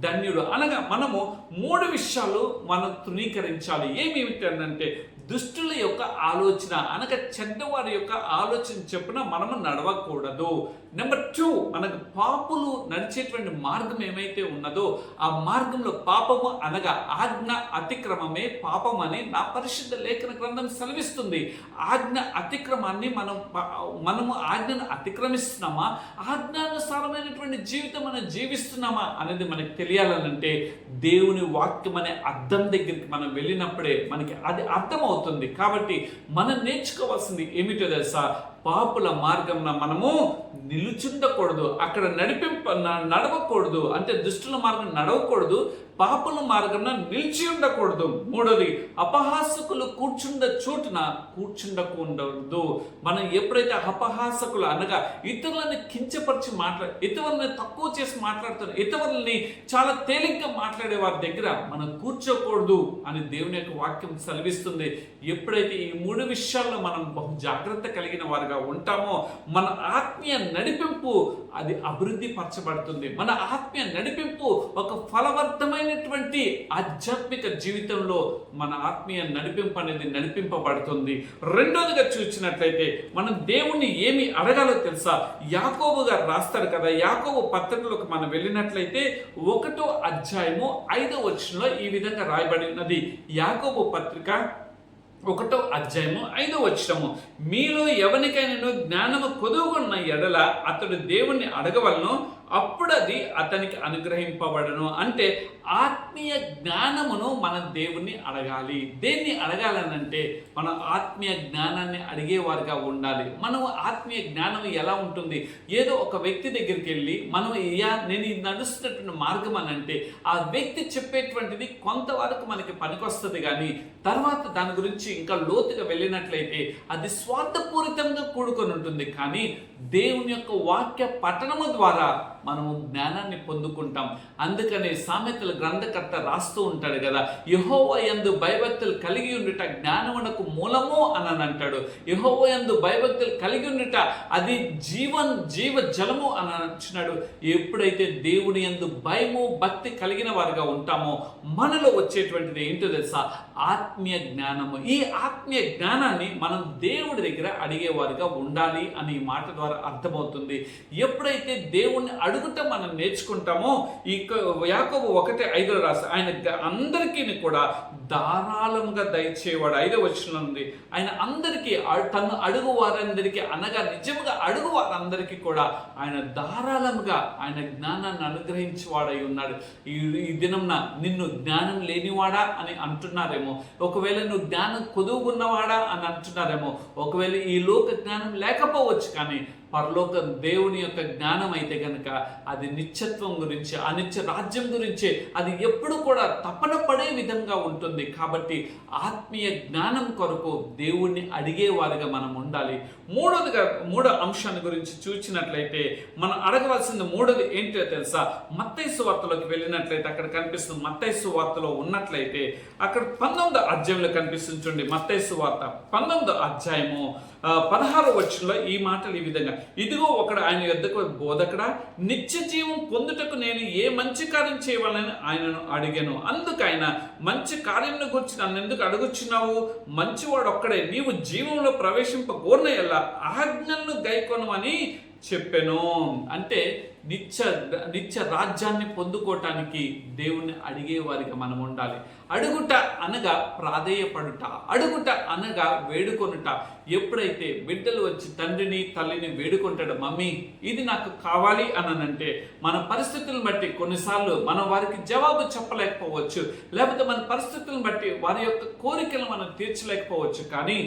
ధన్యుడు. అనగా మనము 3 విషయాలు మనం తృణీకరించాలి. ఏమిటంటే దుష్టుల యొక్క ఆలోచన, అనగా చెడ్డవారి యొక్క ఆలోచన చెప్పున మనము నడవకూడదు. నెంబర్ 2, మనకు పాపులు నడిచేటువంటి మార్గం ఏమైతే ఉన్నదో ఆ మార్గంలో పాపము అనగా ఆజ్ఞ అతిక్రమమే పాపమని నా పరిశుద్ధ లేఖన గ్రంథం సెలవిస్తుంది. ఆజ్ఞ అతిక్రమాన్ని మనము ఆజ్ఞను అతిక్రమిస్తున్నామా, ఆజ్ఞానుసారమైనటువంటి జీవితం మనం జీవిస్తున్నామా అనేది మనకు తెలియాలనంటే దేవుని వాక్యం అనే అర్థం దగ్గరికి మనం వెళ్ళినప్పుడే మనకి అది అర్థమవుతుంది. కాబట్టి మనం నేర్చుకోవాల్సింది ఏమిటో తెలుసా? పాపుల మార్గంలో మనము నిలుచుండకూడదు, అక్కడ నడవకూడదు. అంటే దుష్టుల మార్గం నడవకూడదు, పాపుల మార్గంలో నిలిచి ఉండకూడదు. 3వది, అపహాసకులు కూర్చుండ చోటున కూర్చుండకూడదు. మనం ఎప్పుడైతే అపహాసకులు అనగా ఇతరులను కించపరిచి ఇతరులని తక్కువ చేసి మాట్లాడుతున్నారు, ఇతరులని చాలా తేలిగ్గా మాట్లాడే వారి దగ్గర మనం కూర్చోకూడదు అని దేవుని యొక్క వాక్యం సెలవిస్తుంది. ఎప్పుడైతే ఈ 3 విషయాల్లో మనం బహు జాగ్రత్త కలిగిన వారుగా ఉంటామో మన ఆత్మీయ నడిపింపు అది అభివృద్ధి పరచబడుతుంది. మన ఆత్మీయ నడిపింపు ఒక ఫలవంతమైనటువంటి ఆధ్యాత్మిక జీవితంలో మన ఆత్మీయ నడిపింపు అనేది నడిపింపబడుతుంది. రెండోదిగా చూసినట్లయితే మనం దేవుణ్ణి ఏమి అడగాలో తెలుసా? యాకోబు గారు రాస్తాడు కదా, యాకోబు పత్రికలోకి మనం వెళ్ళినట్లయితే 1వ అధ్యాయము 5వ వచనంలో ఈ విధంగా రాయబడినది. యాకోబు పత్రిక 1వ అధ్యాయము 5వ వచనము, మీలో ఎవరికైనా జ్ఞానము కొదువుకున్న ఎడల అతడు దేవుణ్ణి అడగవలను, అప్పుడు అది అతనికి అనుగ్రహింపబడను. అంటే ఆత్మీయ జ్ఞానమును మనం దేవుణ్ణి అడగాలి. దేన్ని అడగాలనంటే మన ఆత్మీయ జ్ఞానాన్ని అడిగేవారుగా ఉండాలి. మనం ఆత్మీయ జ్ఞానం ఎలా ఉంటుంది? ఏదో ఒక వ్యక్తి దగ్గరికి వెళ్ళి మనం నేను నడుస్తున్నటువంటి మార్గం అని అంటే ఆ వ్యక్తి చెప్పేటువంటిది కొంతవరకు మనకి పనికొస్తుంది, కానీ తర్వాత దాని గురించి ఇంకా లోతుగా వెళ్ళినట్లయితే అది స్వార్థపూరితంగా కూడుకొని ఉంటుంది. కానీ దేవుని యొక్క వాక్య పఠనము ద్వారా మనము జ్ఞానాన్ని పొందుకుంటాం. అందుకనే సామెతల గ్రంథకర్త రాస్తూ ఉంటాడు కదా, యెహోవా యందు భయభక్తులు కలిగి ఉండుట జ్ఞానమునకు మూలము అని అంటాడు. యెహోవా యందు భయభక్తులు కలిగి ఉండుట అది జీవ జలము అని అంటున్నాడు. ఎప్పుడైతే దేవుని యందు భయము భక్తి కలిగిన వారుగా ఉంటామో మనలో వచ్చేటువంటిది ఏంటో తెలుసా? ఆత్మీయ జ్ఞానము. ఈ ఆత్మీయ జ్ఞానాన్ని మనం దేవుడి దగ్గర అడిగేవారుగా ఉండాలి అని ఈ మాట ద్వారా అర్థమవుతుంది. ఎప్పుడైతే దేవుణ్ణి అడుగుట మనం నేర్చుకుంటామో, ఈ యాకోబు 1:5 రాసి ఆయన అందరికీ కూడా ధారాళంగా దయచేవాడు. 5వ వచనం ఉంది, ఆయన అందరికీ తను అడుగు వారందరికీ అనగా నిజముగా అడుగు వారందరికీ కూడా ఆయన ధారాళంగా ఆయన జ్ఞానాన్ని అనుగ్రహించేవాడై ఉన్నాడు. ఈ దినంన నిన్ను జ్ఞానం లేనివాడా అని అంటున్నారేమో, ఒకవేళ నువ్వు జ్ఞానం కొదువుకున్నవాడా అని అంటున్నారేమో, ఒకవేళ ఈ లోక జ్ఞానం లేకపోవచ్చు, కానీ పరలోక దేవుని యొక్క జ్ఞానం అయితే గనక అది నిత్యత్వం గురించి, ఆ నిత్య రాజ్యం గురించి అది ఎప్పుడు కూడా తపన పడే విధంగా ఉంటుంది. కాబట్టి ఆత్మీయ జ్ఞానం కొరకు దేవుణ్ణి అడిగేవారిగా మనం ఉండాలి. మూడో అంశాన్ని గురించి చూసినట్లయితే మనం అడగవలసింది మూడోది ఏంటో తెలుసా? మత్తయి సువార్తలోకి వెళ్ళినట్లయితే అక్కడ కనిపిస్తుంది. మత్తయి సువార్తలో ఉన్నట్లయితే అక్కడ 19వ అధ్యాయంలో కనిపిస్తుంది చూడండి. మత్తయి సువార్త 19వ అధ్యాయము 16వ వచనంలో ఈ మాటలు ఈ విధంగా, ఇదిగో ఒకడు ఆయన యొద్దకు, బోధకుడా, నిత్య జీవం పొందుటకు నేను ఏ మంచి కార్యం చేయవాలని ఆయనను అడిగాను. అందుకు ఆయన, మంచి కార్యంను గురించి నన్ను ఎందుకు అడుగుచున్నావు? మంచివాడు ఒక్కడే, నీవు జీవంలో ప్రవేశింపగోరిన ఎలా ఆజ్ఞలను గైకొనమని చెప్పాను. అంటే నిత్య రాజ్యాన్ని పొందుకోవటానికి దేవుణ్ణి అడిగేవారిగా మనం ఉండాలి. అడుగుట అనగా ప్రాధేయపడుట, అడుగుట అనగా వేడుకొనుట. ఎప్పుడైతే బిడ్డలు వచ్చి తండ్రిని తల్లిని వేడుకుంటాడు, మమ్మీ ఇది నాకు కావాలి అనంటే మన పరిస్థితులను బట్టి కొన్నిసార్లు మనం వారికి జవాబు చెప్పలేకపోవచ్చు, లేకపోతే మన పరిస్థితులను బట్టి వారి యొక్క కోరికలు మనం తీర్చలేకపోవచ్చు. కానీ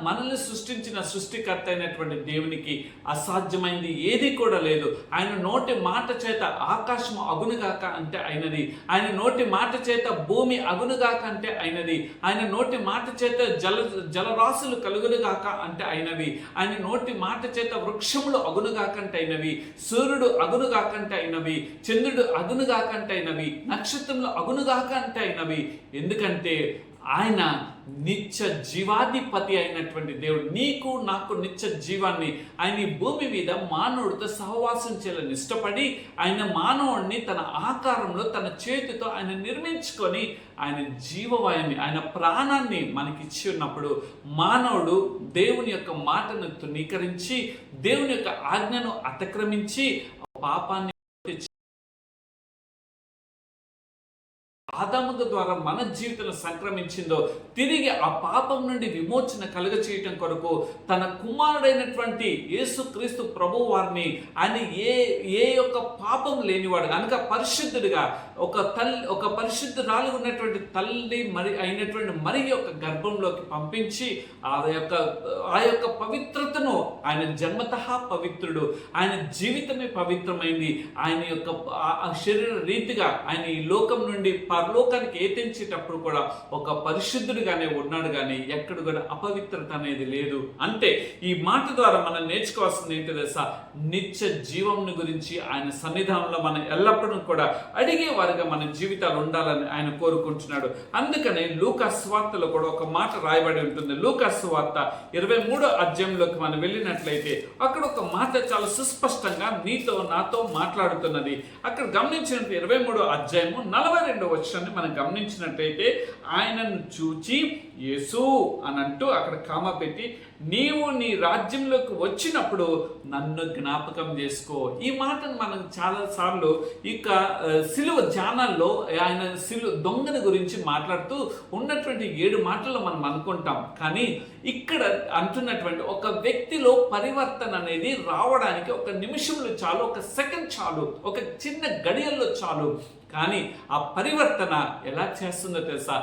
మనల్ని సృష్టించిన సృష్టికర్త అయినటువంటి దేవునికి అసాధ్యమైంది ఏది కూడా లేదు. ఆయన నోటి మాట చేత ఆకాశం అగునుగాక అంటే అయినది, ఆయన నోటి మాట చేత భూమి అగునుగాక అంటే అయినది, ఆయన నోటి మాట చేత జలరాశులు కలుగునుగాక అంటే అయినవి, ఆయన నోటి మాట చేత వృక్షములు అగునుగాక అంటే అయినవి, సూర్యుడు అగునుగాక అంటే అయినవి, చంద్రుడు అగునుగాక అంటే అయినవి, నక్షత్రములు అగునుగాక అంటే అయినవి. ఎందుకంటే ఆయన నిత్య జీవాధిపతి అయినటువంటి దేవుడు. నీకు నాకు నిత్య జీవాన్ని ఆయన ఈ భూమి మీద మానవుడితో సహవాసం చేయాలని ఇష్టపడి ఆయన మానవుడిని తన ఆకారంలో తన చేతితో ఆయన నిర్మించుకొని ఆయన జీవవాయుని, ఆయన ప్రాణాన్ని మనకిచ్చి ఉన్నప్పుడు మానవుడు దేవుని యొక్క మాటను తృణీకరించి దేవుని యొక్క ఆజ్ఞను అతిక్రమించి పాపాన్ని ఆదాము ద్వారా మన జీవితంలో సంక్రమించిందో తిరిగి ఆ పాపం నుండి విమోచన కలుగ చేయటం కొరకు తన కుమారుడైనటువంటి యేసుక్రీస్తు ప్రభు వారిని ఆయన ఏ యొక్క పాపం లేనివాడు కనుక పరిశుద్ధుడిగా ఒక పరిశుద్ధురాలు ఉన్నటువంటి తల్లి అయినటువంటి మరి యొక్క గర్భంలోకి పంపించి ఆ యొక్క పవిత్రతను, ఆయన జన్మతః పవిత్రుడు, ఆయన జీవితమే పవిత్రమైంది, ఆయన యొక్క శరీర రీతిగా ఆయన ఈ లోకం నుండి పరలోకానికి ఏతించేటప్పుడు కూడా ఒక పరిశుద్ధుడిగానే ఉన్నాడు, కానీ ఎక్కడ కూడా అపవిత్రత అనేది లేదు. అంటే ఈ మాట ద్వారా మనం నేర్చుకోవాల్సింది ఏంటి తెలుసా? నిత్య జీవం గురించి ఆయన సన్నిధానంలో మనం ఎల్లప్పుడూ కూడా అడిగే వారిగా మన జీవితాలు ఉండాలని ఆయన కోరుకుంటున్నాడు. అందుకనే లూకా సువార్తలో కూడా ఒక మాట రాయబడి ఉంటుంది. లూకా సువార్త 23వ అధ్యాయంలోకి మనం వెళ్ళినట్లయితే అక్కడ ఒక మాట చాలా సుస్పష్టంగా నీతో నాతో మాట్లాడుతున్నది. అక్కడ గమనించినట్టు 23వ అధ్యాయము 42వ వచనాన్ని మనం గమనించినట్లయితే, ఆయనను చూచి యేసు అని అంటూ అక్కడ కామ పెట్టి, నీవు నీ రాజ్యంలోకి వచ్చినప్పుడు నన్ను జ్ఞాపకం చేసుకో. ఈ మాటను మనం చాలా సార్లు ఇక సిలువ ధ్యానాల్లో ఆయన దొంగని గురించి మాట్లాడుతూ ఉన్నటువంటి 7 మాటలు మనం అనుకుంటాం. కానీ ఇక్కడ అంటున్నటువంటి ఒక వ్యక్తిలో పరివర్తన అనేది రావడానికి ఒక నిమిషంలో చాలు, ఒక సెకండ్ చాలు, ఒక చిన్న గడియల్లో చాలు. కానీ ఆ పరివర్తన ఎలా చేస్తుందో తెలుసా?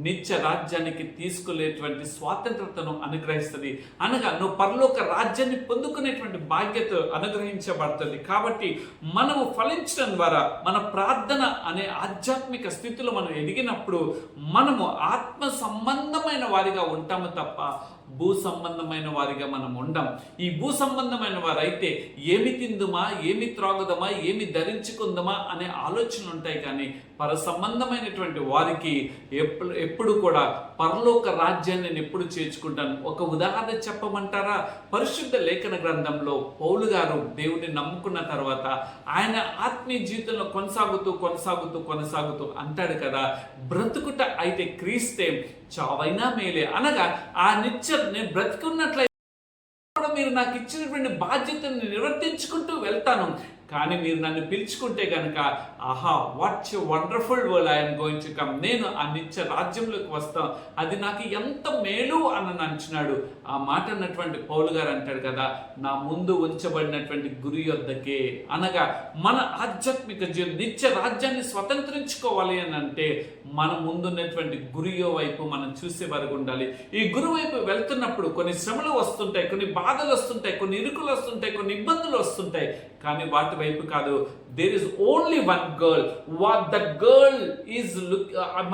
నిత్య రాజ్యానికి తీసుకునేటువంటి స్వాతంత్రతను అనుగ్రహిస్తుంది. అనగా నువ్వు పరలోక రాజ్యాన్ని పొందుకునేటువంటి బాధ్యత అనుగ్రహించబడుతుంది. కాబట్టి మనము ఫలించడం ద్వారా మన ప్రార్థన అనే ఆధ్యాత్మిక స్థితిలో మనం ఎదిగినప్పుడు మనము ఆత్మ సంబంధమైన వారిగా ఉంటాము తప్ప భూ సంబంధమైన వారిగా మనం ఉండం. ఈ భూ సంబంధమైన వారైతే ఏమి తిందుమా, ఏమి త్రాగుదమా, ఏమి ధరించుకుందామా అనే ఆలోచనలు ఉంటాయి. కానీ పర సంబంధమైనటువంటి వారికి ఎప్పుడు కూడా పరలోక రాజ్యాన్ని నేను ఎప్పుడు చేర్చుకుంటాను. ఒక ఉదాహరణ చెప్పమంటారా? పరిశుద్ధ లేఖన గ్రంథంలో పౌలు గారు దేవుడిని నమ్ముకున్న తర్వాత ఆయన ఆత్మీయ జీవితంలో కొనసాగుతూ అంటాడు కదా, బ్రతుకుట అయితే క్రీస్తే, చావైనా మేలే. అనగా ఆ నేను బ్రతికున్నట్లయితే మీరు నాకు ఇచ్చినటువంటి బాధ్యతను నిర్వర్తించుకుంటూ వెళ్తాను. కానీ మీరు నన్ను పిలుచుకుంటే కనుక ఆహా what wonderful world I'm going to come, నేను ఆ నిత్య రాజ్యంలోకి వస్తాను, అది నాకు ఎంత మేలు అని అంటున్నాడు. ఆ మాట అన్నటువంటి పౌలు గారు అంటాడు కదా, నా ముందు ఉంచబడినటువంటి గురి యొద్దకే, అనగా మన ఆధ్యాత్మిక జీవితం నిత్య రాజ్యాన్ని స్వతంత్రించుకోవాలి అని అంటే మన ముందున్నటువంటి గురియో వైపు మనం చూసే వరకు ఉండాలి. ఈ గురి వైపు వెళ్తున్నప్పుడు కొన్ని శ్రమలు వస్తుంటాయి, కొన్ని బాధలు వస్తుంటాయి, కొన్ని ఇరుకులు వస్తుంటాయి, కొన్ని ఇబ్బందులు వస్తుంటాయి, కానీ వాటి వైపు కాదు. There is only one girl. What the girl is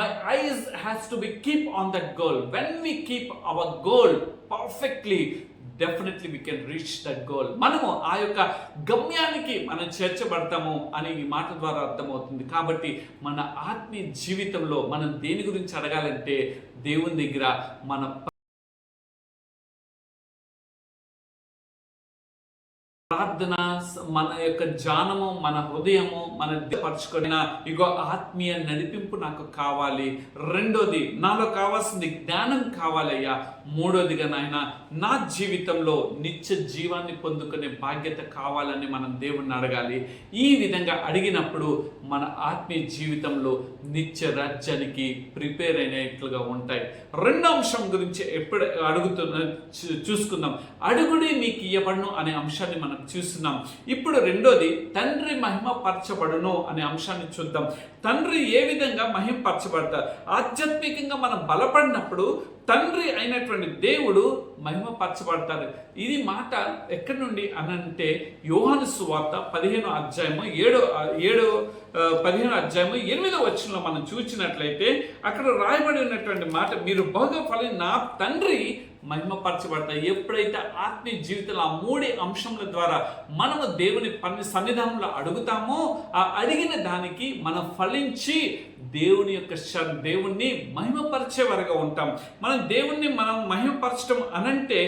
my eyes has to be keep on that girl. When we keep our goal perfectly, definitely we can reach that goal. మనము ఆ యొక్క గమ్యానికి మనం చేర్చబడతాము అని ఈ మాట ద్వారా అర్థమవుతుంది. కాబట్టి మన ఆత్మీయ జీవితంలో మనం దేని గురించి అడగాలంటే దేవుని దగ్గర మన ప్రార్థన, మన యొక్క జ్ఞానము, మన హృదయము మన పరుచుకున్న ఇగో ఆత్మీయ నడిపింపు నాకు కావాలి. రెండోది నాలో కావాల్సింది జ్ఞానం కావాలయ్యా. మూడోదిగా నాయన నా జీవితంలో నిత్య జీవాన్ని పొందుకునే బాధ్యత కావాలని మనం దేవుణ్ణి అడగాలి. ఈ విధంగా అడిగినప్పుడు మన ఆత్మీయ జీవితంలో నిత్య రాజ్యానికి ప్రిపేర్ అయినట్లుగా ఉంటాయి. రెండో అంశం గురించి ఎప్పుడు చూసుకుందాం. అడుగుడి మీకు ఇయ్యబడును అనే అంశాన్ని మనం చూస్తున్నాం. ఇప్పుడు రెండోది తండ్రి మహిమపరచబడును అనే అంశాన్ని చూద్దాం. తండ్రి ఏ విధంగా మహిమపరచబడతారు? ఆధ్యాత్మికంగా మనం బలపడినప్పుడు తండ్రి అయినటువంటి దేవుడు మహిమపరచబడతారు. ఇది మాట ఎక్కడి నుండి అనంటే యోహాను సువార్త 15వ అధ్యాయము 8వ వచనంలో మనం చూసినట్లయితే అక్కడ రాయబడి ఉన్నటువంటి మాట, మీరు బహుగా ఫలించిన నా తండ్రి మహిమపరచబడతాయి. ఎప్పుడైతే ఆత్మీయ జీవితంలో ఆ మూడు అంశముల ద్వారా మనము దేవుని సన్నిధానంలో అడుగుతామో ఆ అడిగిన దానికి మనం ఫలించి దేవుణ్ణి మహిమపరిచే వరగా ఉంటాం. మనం దేవుణ్ణి మనం మహిమపరచడం అనంటే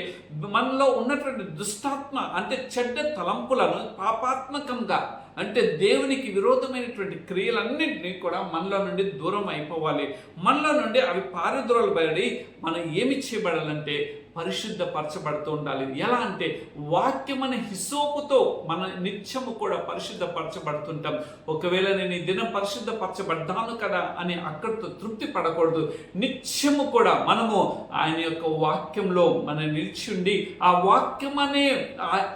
మనలో ఉన్నటువంటి దుష్టాత్మ అంటే చెడ్డ తలంపులను పాపాత్మకంగా అంటే దేవునికి విరోధమైనటువంటి క్రియలన్నింటినీ కూడా మనలో నుండి దూరం అయిపోవాలి. మనలో నుండి అవి పారద్రోలబడి మనం ఏమి చేయబడాలంటే పరిశుద్ధపరచబడుతూ ఉండాలి. ఎలా అంటే వాక్యం అనే హిసోపుతో మన నిత్యము కూడా పరిశుద్ధపరచబడుతుంటాం. ఒకవేళ నేను ఈ దినం పరిశుద్ధపరచబడ్డాను కదా అని అక్కడితో తృప్తి పడకూడదు. నిత్యము కూడా మనము ఆయన యొక్క వాక్యంలో మనం నిలిచి ఉండి ఆ వాక్యం అనే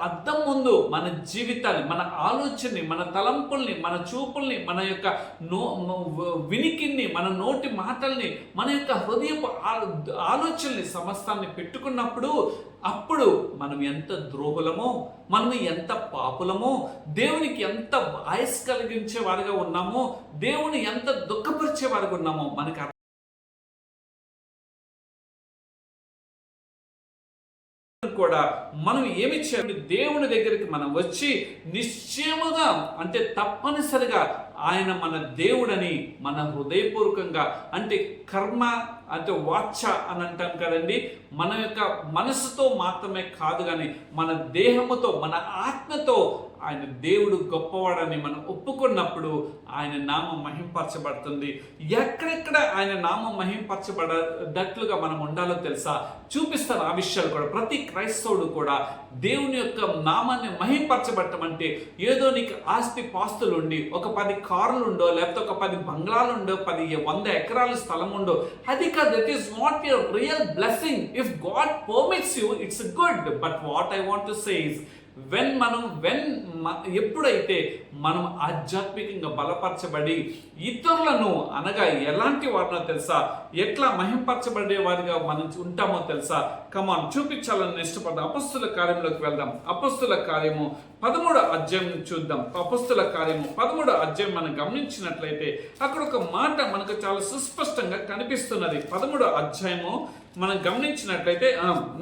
అద్దం ముందు మన జీవితాన్ని, మన ఆలోచనని, మన తలంపుల్ని, మన చూపుల్ని, మన యొక్క వినికిని, మన నోటి మాటల్ని, మన యొక్క హృదయపు ఆలోచనల్ని సమస్తాన్ని పెట్టుకున్నప్పుడు అప్పుడు మనం ఎంత ద్రోహులమో, మనం ఎంత పాపులమో, దేవునికి ఎంత ఆయుస్ కలిగించే వారుగా ఉన్నామో, దేవుని ఎంత దుఃఖపరిచే వారుగా ఉన్నామో మనకు కూడా మనం ఏమి చేయాలి? దేవుని దగ్గరికి మనం వచ్చి నిశ్చయముగా అంటే తప్పనిసరిగా ఆయన మన దేవుడని మన హృదయపూర్వకంగా అంటే కర్మ అంటే వాచ అని అంటాం కదండి, మన యొక్క మనసుతో మాత్రమే కాదు కానీ మన దేహముతో, మన ఆత్మతో ఆయన దేవుడు గొప్పవాడని మనం ఒప్పుకున్నప్పుడు ఆయన నామం మహింపరచబడుతుంది. ఎక్కడెక్కడ ఆయన నామం మహింపరచబడేటట్లుగా మనం ఉండాలో తెలుసా? చూపిస్తాను ఆ విషయాలు కూడా. ప్రతి క్రైస్తవుడు కూడా దేవుని యొక్క నామాన్ని మహింపరచబడటం అంటే ఏదో నీకు ఆస్తి పాస్తులు ఉండి ఒక 10 కార్లు ఉండో, లేకపోతే ఒక 10 బంగ్లాలు ఉండో, 100 ఎకరాల స్థలం ఉండో, అది కాదు. That is not your real blessing. If God permits you it's good, but what I want to say is ఎప్పుడైతే మనం ఆధ్యాత్మికంగా బలపరచబడి ఇతరులను అనగా ఎలాంటి వారినో తెలుసా, ఎట్లా మహింపరచబడే వారిగా మనం ఉంటామో తెలుసా? కమాన్ చూపించాలని ఇష్టపడ్డాం. అపొస్తలుల కార్యంలోకి వెళ్దాం. అపొస్తలుల కార్యము 13వ అధ్యాయం చూద్దాం. అపొస్తలుల కార్యము 13వ అధ్యాయం మనం గమనించినట్లయితే అక్కడ ఒక మాట మనకు చాలా సుస్పష్టంగా కనిపిస్తున్నది. 13వ అధ్యాయము మనం గమనించినట్లయితే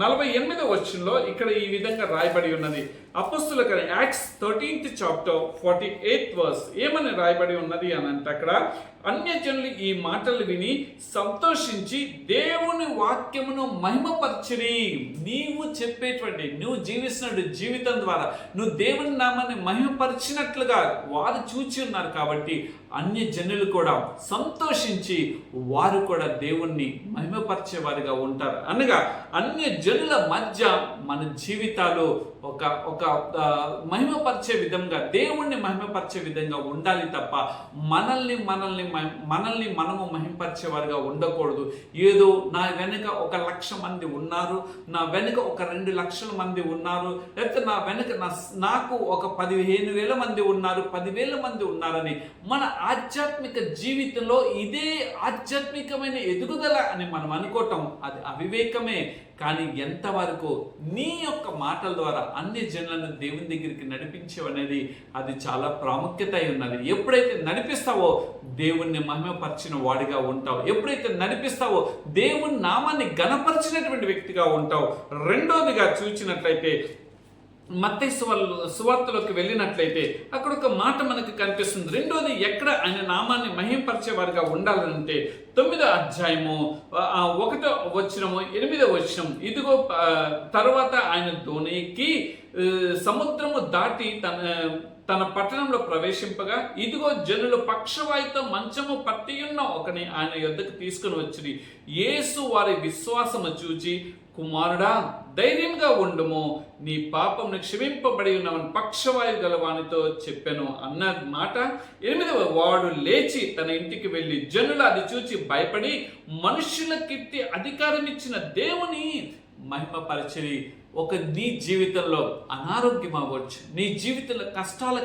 48వ వచనంలో ఇక్కడ ఈ విధంగా రాయబడి ఉన్నది. అపొస్తలుల కార్యం acts 13th chapter 48th verse ఏమని రాయబడి ఉన్నది అని అంటే అక్కడ అన్యజనులు ఈ మాటలు విని సంతోషించి దేవుని వాక్యమును మహిమపరచిరి. నీవు చెప్పేటువంటి, నువ్వు జీవిస్తున్న జీవితం ద్వారా నువ్వు దేవుని నామాన్ని మహిమపరిచినట్లుగా వారు చూచి ఉన్నారు. కాబట్టి అన్యజనులు కూడా సంతోషించి వారు కూడా దేవుణ్ణి మహిమపరిచే వారిగా ఉంటారు. అనగా అన్యజనుల మధ్య మన జీవితాలు ఒక మహిమపరిచే విధంగా, దేవుణ్ణి మహిమపరిచే విధంగా ఉండాలి తప్ప మనల్ని మనము మహిమపరిచేవారుగా ఉండకూడదు. ఏదో నా వెనుక 1,00,000 మంది ఉన్నారు, నా వెనుక 2 లక్షల మంది ఉన్నారు, లేకపోతే నా వెనుక నాకు 15,000 మంది ఉన్నారు, 10,000 మంది ఉన్నారని మన ఆధ్యాత్మిక జీవితంలో ఇదే ఆధ్యాత్మికమైన ఎదుగుదల అని మనం అనుకోవటం అది అవివేకమే. కానీ ఎంతవరకు నీ యొక్క మాటల ద్వారా అన్ని జనులను దేవుని దగ్గరికి నడిపించేవనేది అది చాలా ప్రాముఖ్యత అయి ఉన్నది. ఎప్పుడైతే నడిపిస్తావో దేవుణ్ణి మహిమపరిచిన వాడిగా ఉంటావు. ఎప్పుడైతే నడిపిస్తావో దేవుని నామాన్ని ఘనపరిచినటువంటి వ్యక్తిగా ఉంటావు. రెండోదిగా చూసినట్లయితే మత్తయి సువార్తలోకి వెళ్ళినట్లయితే అక్కడ ఒక మాట మనకు కనిపిస్తుంది. రెండోది ఎక్కడ ఆయన నామాన్ని మహింపరిచేవారుగా ఉండాలంటే 9వ అధ్యాయము 1వ వచనము 8వ వచనం, ఇదిగో తర్వాత ఆయన దోణికి సముద్రము దాటి తన పట్టణంలో ప్రవేశింపగా ఇదిగో జనులు పక్షవాయుతో మంచము పట్టియున్న ఒకని ఆయన యొద్దకు తీసుకుని వచ్చిరి. యేసు వారి విశ్వాసము చూచి, కుమారుడా ధైర్యంగా ఉండుము, నీ పాపమును క్షమింపబడి ఉన్నవని పక్షవాయు గలవానితో చెప్పెను అన్న మాట. 8వ వాడు లేచి తన ఇంటికి వెళ్ళి జనులు అది చూచి భయపడి మనుషులకిట్టి అధికారం ఇచ్చిన దేవుని మహిమపరచరి. నీ జీవితంలో అనారోగ్యం అవ్వచ్చు, నీ జీవితంలో కష్టాల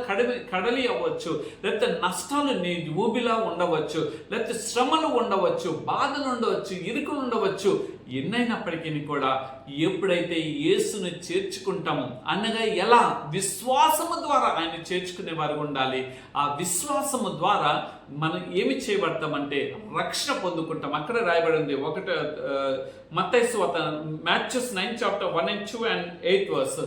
కడలి అవ్వచ్చు, లేకపోతే నష్టాలు నీ ఊబిలా ఉండవచ్చు, లేకపోతే శ్రమలు ఉండవచ్చు, బాధలు ఉండవచ్చు, ఇరుకులు ఉండవచ్చు. ఎన్నైనప్పటికీ కూడా ఎప్పుడైతే యేసును చేర్చుకుంటామో, అనగా ఎలా విశ్వాసము ద్వారా ఆయన చేర్చుకునే వారు ఉండాలి. ఆ విశ్వాసము ద్వారా మనం ఏమి చేయబడతామంటే రక్షణ పొందుకుంటాం. అక్కడ రాయబడి ఉంది మత్తయి సువార్త Matthew 9:1-2-8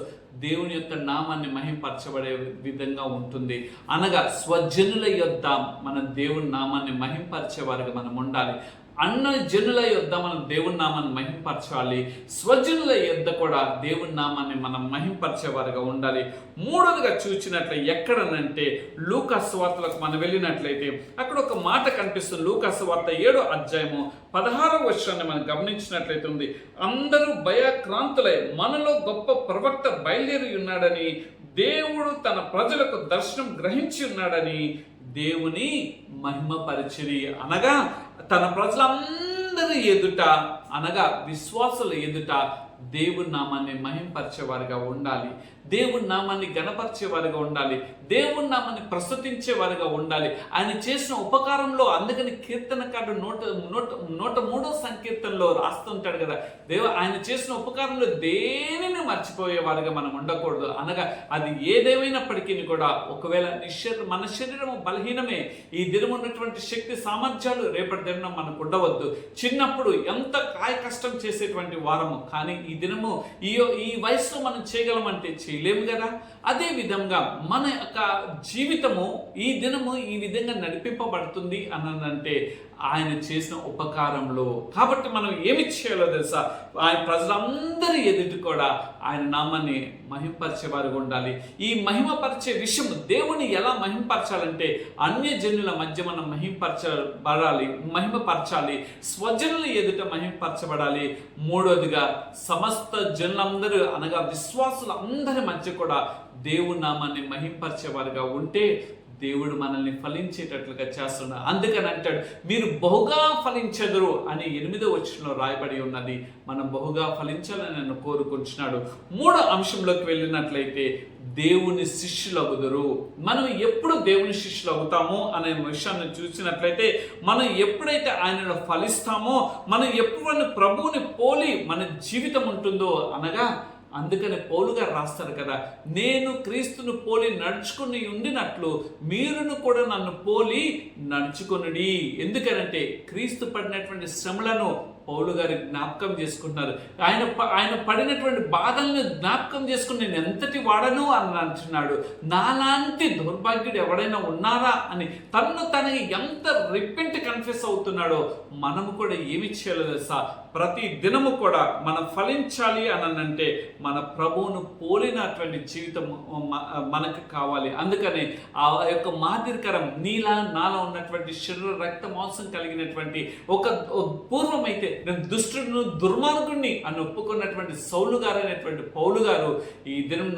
దేవుని యొక్క నామాన్ని మహింపరచబడే విధంగా ఉంటుంది. అనగా స్వజనుల యొద్ద మనం దేవుని నామాన్ని మహింపరిచేవారుగా మనం ఉండాలి. అన్న జనుల యొద్ద మనం దేవుని నామాన్ని మహింపరచాలి, స్వజనుల యొద్ద కూడా దేవుని నామాన్ని మనం మహింపరిచేవారుగా ఉండాలి. మూడోదిగా చూసినట్లయితే ఎక్కడనంటే లూకా సువార్తలకు మనం వెళ్ళినట్లయితే అక్కడ ఒక మాట కనిపిస్తుంది. లూకా సువార్త 7వ అధ్యాయము 16వ వచనాన్ని మనం గమనించినట్లయితే ఉంది, అందరూ భయక్రాంతులై మనలో గొప్ప ప్రవక్త బయలుదేరి ఉన్నాడని, దేవుడు తన ప్రజలకు దర్శనం గ్రహించి ఉన్నాడని దేవుని మహిమపరిచిరి. అనగా తన ప్రజలందరి ఎదుట, అనగా విశ్వాసుల ఎదుట దేవుని నామాన్ని మహింపరిచేవారుగా ఉండాలి, దేవుని నామాన్ని గణపరిచేవారుగా ఉండాలి, దేవుని నామాన్ని ప్రస్తుతించేవారుగా ఉండాలి. ఆయన చేసిన ఉపకారంలో, అందుకని కీర్తనకారుడు 103వ సంకీర్తనలో రాస్తుంటాడు కదా, ఆయన చేసిన ఉపకారంలో దేనిని మర్చిపోయేవారుగా మనం ఉండకూడదు. అనగా అది ఏదేమైనప్పటికీ కూడా ఒకవేళ మన శరీరము బలహీనమే, ఈ దినం ఉన్నటువంటి శక్తి సామర్థ్యాలు రేపటి దినం మనకు ఉండవద్దు. చిన్నప్పుడు ఎంత కాయ కష్టం చేసేటువంటి వారము, కానీ ఈ దినము ఈ వయసులో మనం చేయగలమంటే చేయలేము కదా. అదే విధంగా మన యొక్క జీవితము ఈ దినము ఈ విధంగా నడిపింపబడుతుంది అనంటే ఆయన చేసిన ఉపకారంలో. కాబట్టి మనం ఏమి చేయాలో తెలుసా, ఆయన ప్రజలందరి ఎదుటి కూడా ఆయన నామాన్ని మహింపరిచేవారుగా ఉండాలి. ఈ మహిమపరిచే విషయం, దేవుని ఎలా మహింపరచాలంటే అన్యజనుల మధ్య మనం మహిమపరచాలి, స్వజనుల ఎదుట మహింపరచబడాలి. మూడోదిగా సమస్త జనులందరూ, అనగా విశ్వాసులందరి మధ్య కూడా దేవుని నామాన్ని మహింపరిచేవారుగా ఉంటే దేవుడు మనల్ని ఫలించేటట్లుగా చేస్తున్నాడు. అందుకని అంటాడు, మీరు బహుగా ఫలించెదరు అని 8వ వచనంలో రాయబడి ఉన్నది. మనం బహుగా ఫలించాలని నన్ను కోరుకుంటున్నాడు. 3వ అంశంలోకి వెళ్ళినట్లయితే దేవుని శిష్యులు అవుదురు. మనం ఎప్పుడు దేవుని శిష్యులు అవుతామో అనే విషయాన్ని చూసినట్లయితే, మనం ఎప్పుడైతే ఆయనలో ఫలిస్తామో, మనం ఎప్పుడు ప్రభువుని పోలి మన జీవితం ఉంటుందో, అనగా అందుకని పౌలు గారు రాస్తారు కదా, నేను క్రీస్తును పోలి నడుచుకుని ఉండినట్లు మీరును కూడా నన్ను పోలి నడుచుకొనుడి. ఎందుకనంటే క్రీస్తు పడినటువంటి శ్రమలను పౌలు గారి జ్ఞాపకం చేసుకుంటున్నారు. ఆయన పడినటువంటి బాధలను జ్ఞాపకం చేసుకుని నేను ఎంతటి వాడను అని అంటున్నాడు. నాలాంటి దౌర్భాగ్యుడు ఎవడైనా ఉన్నారా అని తనకి ఎంత రిపెంట్ కన్ఫెస్ అవుతున్నాడో మనము కూడా ఏమి చేయాలో తెలుసా? ప్రతి దినము కూడా మనం ఫలించాలి అని అంటే మన ప్రభువును పోలినటువంటి జీవితం మనకు కావాలి. అందుకనే ఆ యొక్క మాదిరికరం నాలో ఉన్నటువంటి శరీర రక్త మాంసం కలిగినటువంటి ఒక పూర్వమైతే నేను దుష్టుడును దుర్మార్గుణ్ణి అని ఒప్పుకున్నటువంటి సౌలు గారు అనేటువంటి పౌలు గారు ఈ దినం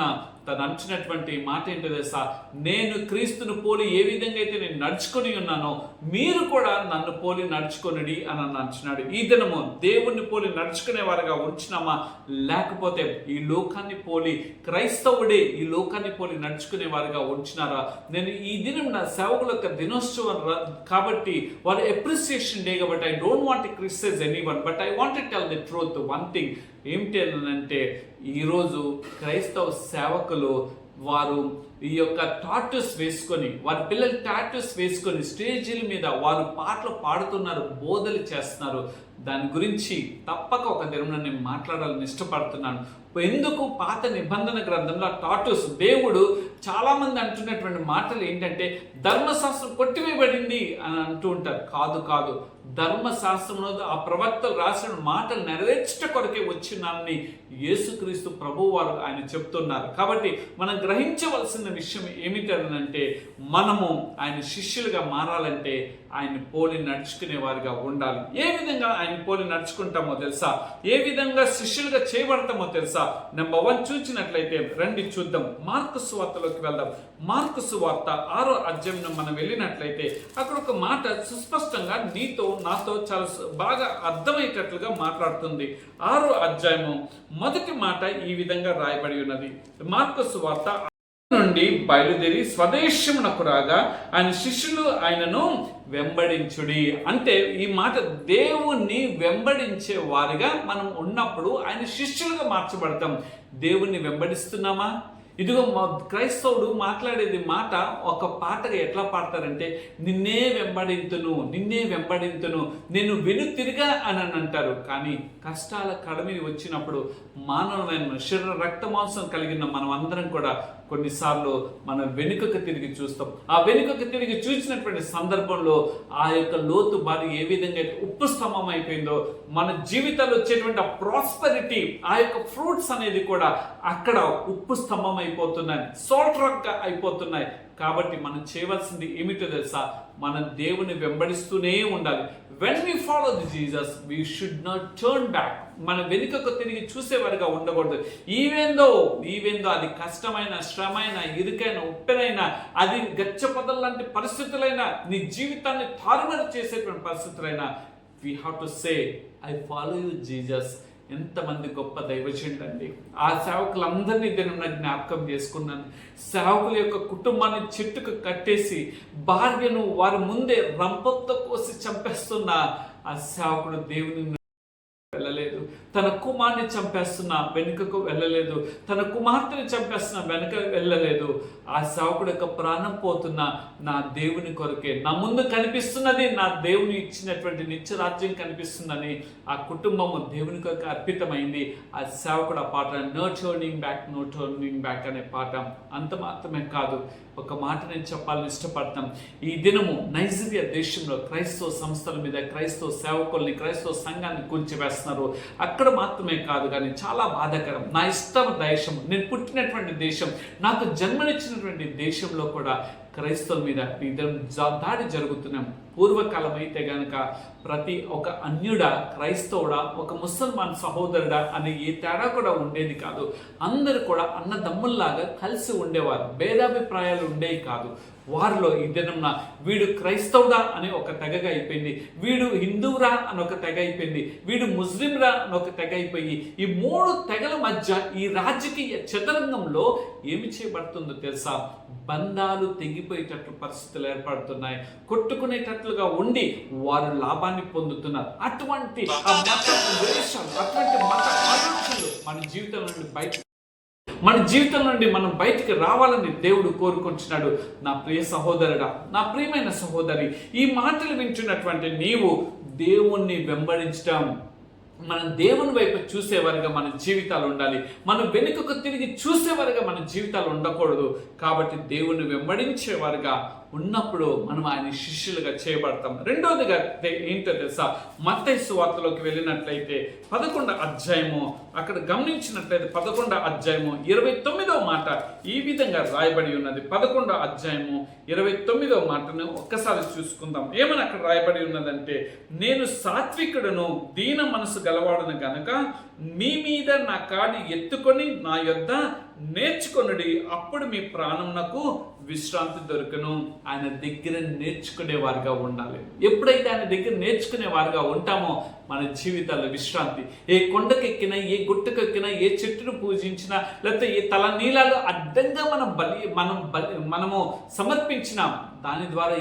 తను అంచినటువంటి మాట ఏంటో తెలుసా? నేను క్రీస్తును పోలి ఏ విధంగా అయితే నేను నడుచుకొని ఉన్నానో మీరు కూడా నన్ను పోలి నడుచుకొనుడి అని అంటున్నాడు. ఈ దినము దేవుణ్ణి పోలి నడుచుకునే వారుగా ఉంచినామా, లేకపోతే ఈ లోకాన్ని పోలి క్రైస్తవుడే ఈ లోకాన్ని పోలి నడుచుకునే వారుగా ఉంచినారా? నేను ఈ దినం నా సేవకుల యొక్క దినోత్సవం కాబట్టి వారు అప్రిసియేషన్ డే కాబట్టి I don't want to criticise anyone, but I want to tell the truth. One thing ఏమిటి అంటే ఈరోజు క్రైస్తవ సేవకులు వారు ఈ యొక్క టాటూస్ వేసుకొని, వారి పిల్లలు టాటూస్ వేసుకొని స్టేజీల మీద వారు పాటలు పాడుతున్నారు, బోధలు చేస్తున్నారు. దాని గురించి తప్పక ఒక దినం నేను మాట్లాడాలని ఇష్టపడుతున్నాను. ఎందుకు పాత నిబంధన గ్రంథంలో టాటూస్ దేవుడు చాలామంది అంటున్నటువంటి మాటలు ఏంటంటే ధర్మశాస్త్రం కొట్టివేయబడింది అని అంటూ ఉంటారు. కాదు, ధర్మశాస్త్రంలో ఆ ప్రవక్తలు రాసిన మాటలు నెరవేర్చట కొరకే వచ్చినాన్ని యేసుక్రీస్తు ప్రభువు వారు ఆయన చెప్తున్నారు. కాబట్టి మనం గ్రహించవలసిన విషయం ఏమిటంటే మనము ఆయన శిష్యులుగా మారాలంటే ఆయన పోలి నడుచుకునే వారిగా ఉండాలి. ఏ విధంగా ఆయన పోలి నడుచుకుంటామో తెలుసా? ఏ విధంగా శిష్యులుగా చేయబడతామో తెలుసా? నెంబర్ 1 చూసినట్లయితే రండి చూద్దాం. మార్కు సువార్తలోకి వెళ్దాం. మార్కు సువార్త 6వ అధ్యాయం మనం వెళ్ళినట్లయితే అక్కడ ఒక మాట సుస్పష్టంగా నాతో చాలా బాగా అర్థమయ్యేటట్లుగా మాట్లాడుతుంది. 6వ అధ్యాయము మొదటి మాట ఈ విధంగా రాయబడి ఉన్నది. మార్కు సువార్త నుండి బయలుదేరి స్వదేశమునకు రాగా ఆయన శిష్యులు ఆయనను వెంబడించుడి. అంటే ఈ మాట దేవుణ్ణి వెంబడించే వారిగా మనం ఉన్నప్పుడు ఆయన శిష్యులుగా మార్చబడతాం. దేవుణ్ణి వెంబడిస్తున్నామా? ఇదిగో క్రైస్తవుడు మాట్లాడేది మాట ఒక పాటగా ఎట్లా పాడతారంటే నిన్నే వెంబడింతును నేను వెనుతిరిగా అని అంటారు. కానీ కష్టాల కడమిని వచ్చినప్పుడు మానవమైన శరీర రక్త మాంసం కలిగిన మనం అందరం కూడా కొన్నిసార్లు మనం వెనుకకు తిరిగి చూస్తాం. ఆ వెనుకకు తిరిగి చూసినటువంటి సందర్భంలో ఆ యొక్క లోతు బాధ ఏ విధంగా ఉప్పు స్తంభం అయిపోయిందో మన జీవితాల్లో వచ్చేటువంటి ఆ ప్రాస్పెరిటీ, ఆ యొక్క ఫ్రూట్స్ అనేది కూడా అక్కడ ఉప్పు స్తంభం అయిపోతున్నాయి, సాల్ట్ రాక్ అయిపోతున్నాయి. కాబట్టి మనం చేయవలసింది ఏమిటో తెలుసా? మనం దేవుని వెంబడిస్తూనే ఉండాలి. When we follow the Jesus we should not turn back. మన వెనుకకు తిరిగి చూసేవారిగా ఉండకూడదు. ఈవెందో అది కష్టమైన, శ్రమైన, ఇరుకైన, ఉప్పెనైనా, అది గచ్చపదల లాంటి పరిస్థితులైనా, నీ జీవితాన్ని తారుమారు చేసేటువంటి పరిస్థితులైనా, we have to say I follow you Jesus. ఎంతమంది గొప్ప దైవజనుడు అండి. ఆ సేవకులందరినీ నేను జ్ఞాపకం చేసుకున్నాను. సేవకుల యొక్క కుటుంబాన్ని చెట్టుకు కట్టేసి భార్యను వారి ముందే రంపంతో కోసి చంపేస్తున్న ఆ సేవకుడు దేవుని వెళ్ళలేదు. తన కుమార్ని చంపేస్తున్నా వెనుకకు వెళ్ళలేదు. తన కుమార్తెని చంపేస్తున్నా వెనుక వెళ్ళలేదు. ఆ సేవకుడు యొక్క ప్రాణం పోతున్నా నా దేవుని కొరకే, నా ముందు కనిపిస్తున్నది నా దేవుని ఇచ్చినటువంటి నిత్యరాజ్యం కనిపిస్తుందని ఆ కుటుంబము దేవుని కొరకు అర్పితమైంది. ఆ సేవకుడు ఆ పాట నో టర్నింగ్ బ్యాక్ అనే పాట. అంత మాత్రమే కాదు, ఒక మాట నేను చెప్పాలని ఇష్టపడతాం. ఈ దినము నైజీరియా దేశంలో క్రైస్తవ సంస్థల మీద క్రైస్తవ సేవకుల్ని, క్రైస్తవ సంఘాన్ని కూల్చివేస్తున్నారు. అక్కడ మాత్రమే కాదు కానీ చాలా బాధాకరం. నా ఇష్టం దేశం, నేను పుట్టినటువంటి దేశం, నాకు జన్మనిచ్చినటువంటి దేశంలో కూడా క్రైస్తవుల మీద దాడి జరుగుతున్నాం. పూర్వకాలం అయితే గనక ప్రతి ఒక అన్యుడా, క్రైస్తవుడా, ఒక ముసల్మాన్ సహోదరుడా అనే ఏ తేడా కూడా ఉండేది కాదు. అందరూ కూడా అన్నదమ్ముల్లాగా కలిసి ఉండేవారు. భేదాభిప్రాయాలు ఉండేవి కాదు. వారిలో ఈ దినంన వీడు క్రైస్తవుడా అని ఒక తెగగా అయిపోయింది, వీడు హిందువురా అని ఒక తెగ అయిపోయింది, వీడు ముస్లింరా అని ఒక తెగ అయిపోయి ఈ 3 తెగల మధ్య ఈ రాజకీయ చదరంగంలో ఏమి చేయబడుతుందో తెలుసా? బంధాలు తెగిపోయేటట్లు పరిస్థితులు ఏర్పడుతున్నాయి, కొట్టుకునేటట్లుగా ఉండి వారు లాభాన్ని పొందుతున్నారు. అటువంటి ద్వేషాలు, అటువంటి మత ఆలోచనలు మన జీవితం నుండి మనం బయటికి రావాలని దేవుడు కోరుకుంటున్నాడు. నా ప్రియ సహోదరుడా, నా ప్రియమైన సహోదరి, ఈ మాటలు వింటున్నటువంటి నీవు దేవుణ్ణి వెంబడించడం, మనం దేవుని వైపు చూసేవారుగా మన జీవితాలు ఉండాలి. మనం వెనుకకు తిరిగి చూసేవారుగా మన జీవితాలు ఉండకూడదు. కాబట్టి దేవుణ్ణి వెంబడించేవారుగా ఉన్నప్పుడు మనం ఆయన శిష్యులుగా చేయబడతాం. రెండోదిగా ఏంటో తెలుసా? మత్తయి సువార్తలోకి వెళ్ళినట్లయితే 11వ అధ్యాయము, అక్కడ గమనించినట్లయితే 11వ అధ్యాయము 29వ మాట ఈ విధంగా రాయబడి ఉన్నది. 11వ అధ్యాయము 29వ మాటను ఒక్కసారి చూసుకుందాం. ఏమని అక్కడ రాయబడి ఉన్నదంటే, నేను సాత్వికుడును దీన మనసు గలవాడును గనుక మీ మీద నా కాడి ఎత్తుకొని నా యొద్ద నేర్చుకొనుడి, అప్పుడు మీ ప్రాణమునకు విశ్రాంతి దొరుకును. ఆయన దగ్గర నేర్చుకునేవారుగా ఉండాలి. ఎప్పుడైతే ఆయన దగ్గర నేర్చుకునేవారుగా ఉంటామో మన జీవితాల్లో విశ్రాంతి. ఏ కొండకెక్కినా, ఏ గుట్టకెక్కినా, ఏ చెట్టును పూజించినా, లేకపోతే ఏ తల నీలాలు అడ్డంగా మనము సమర్పించినా దాని ద్వారా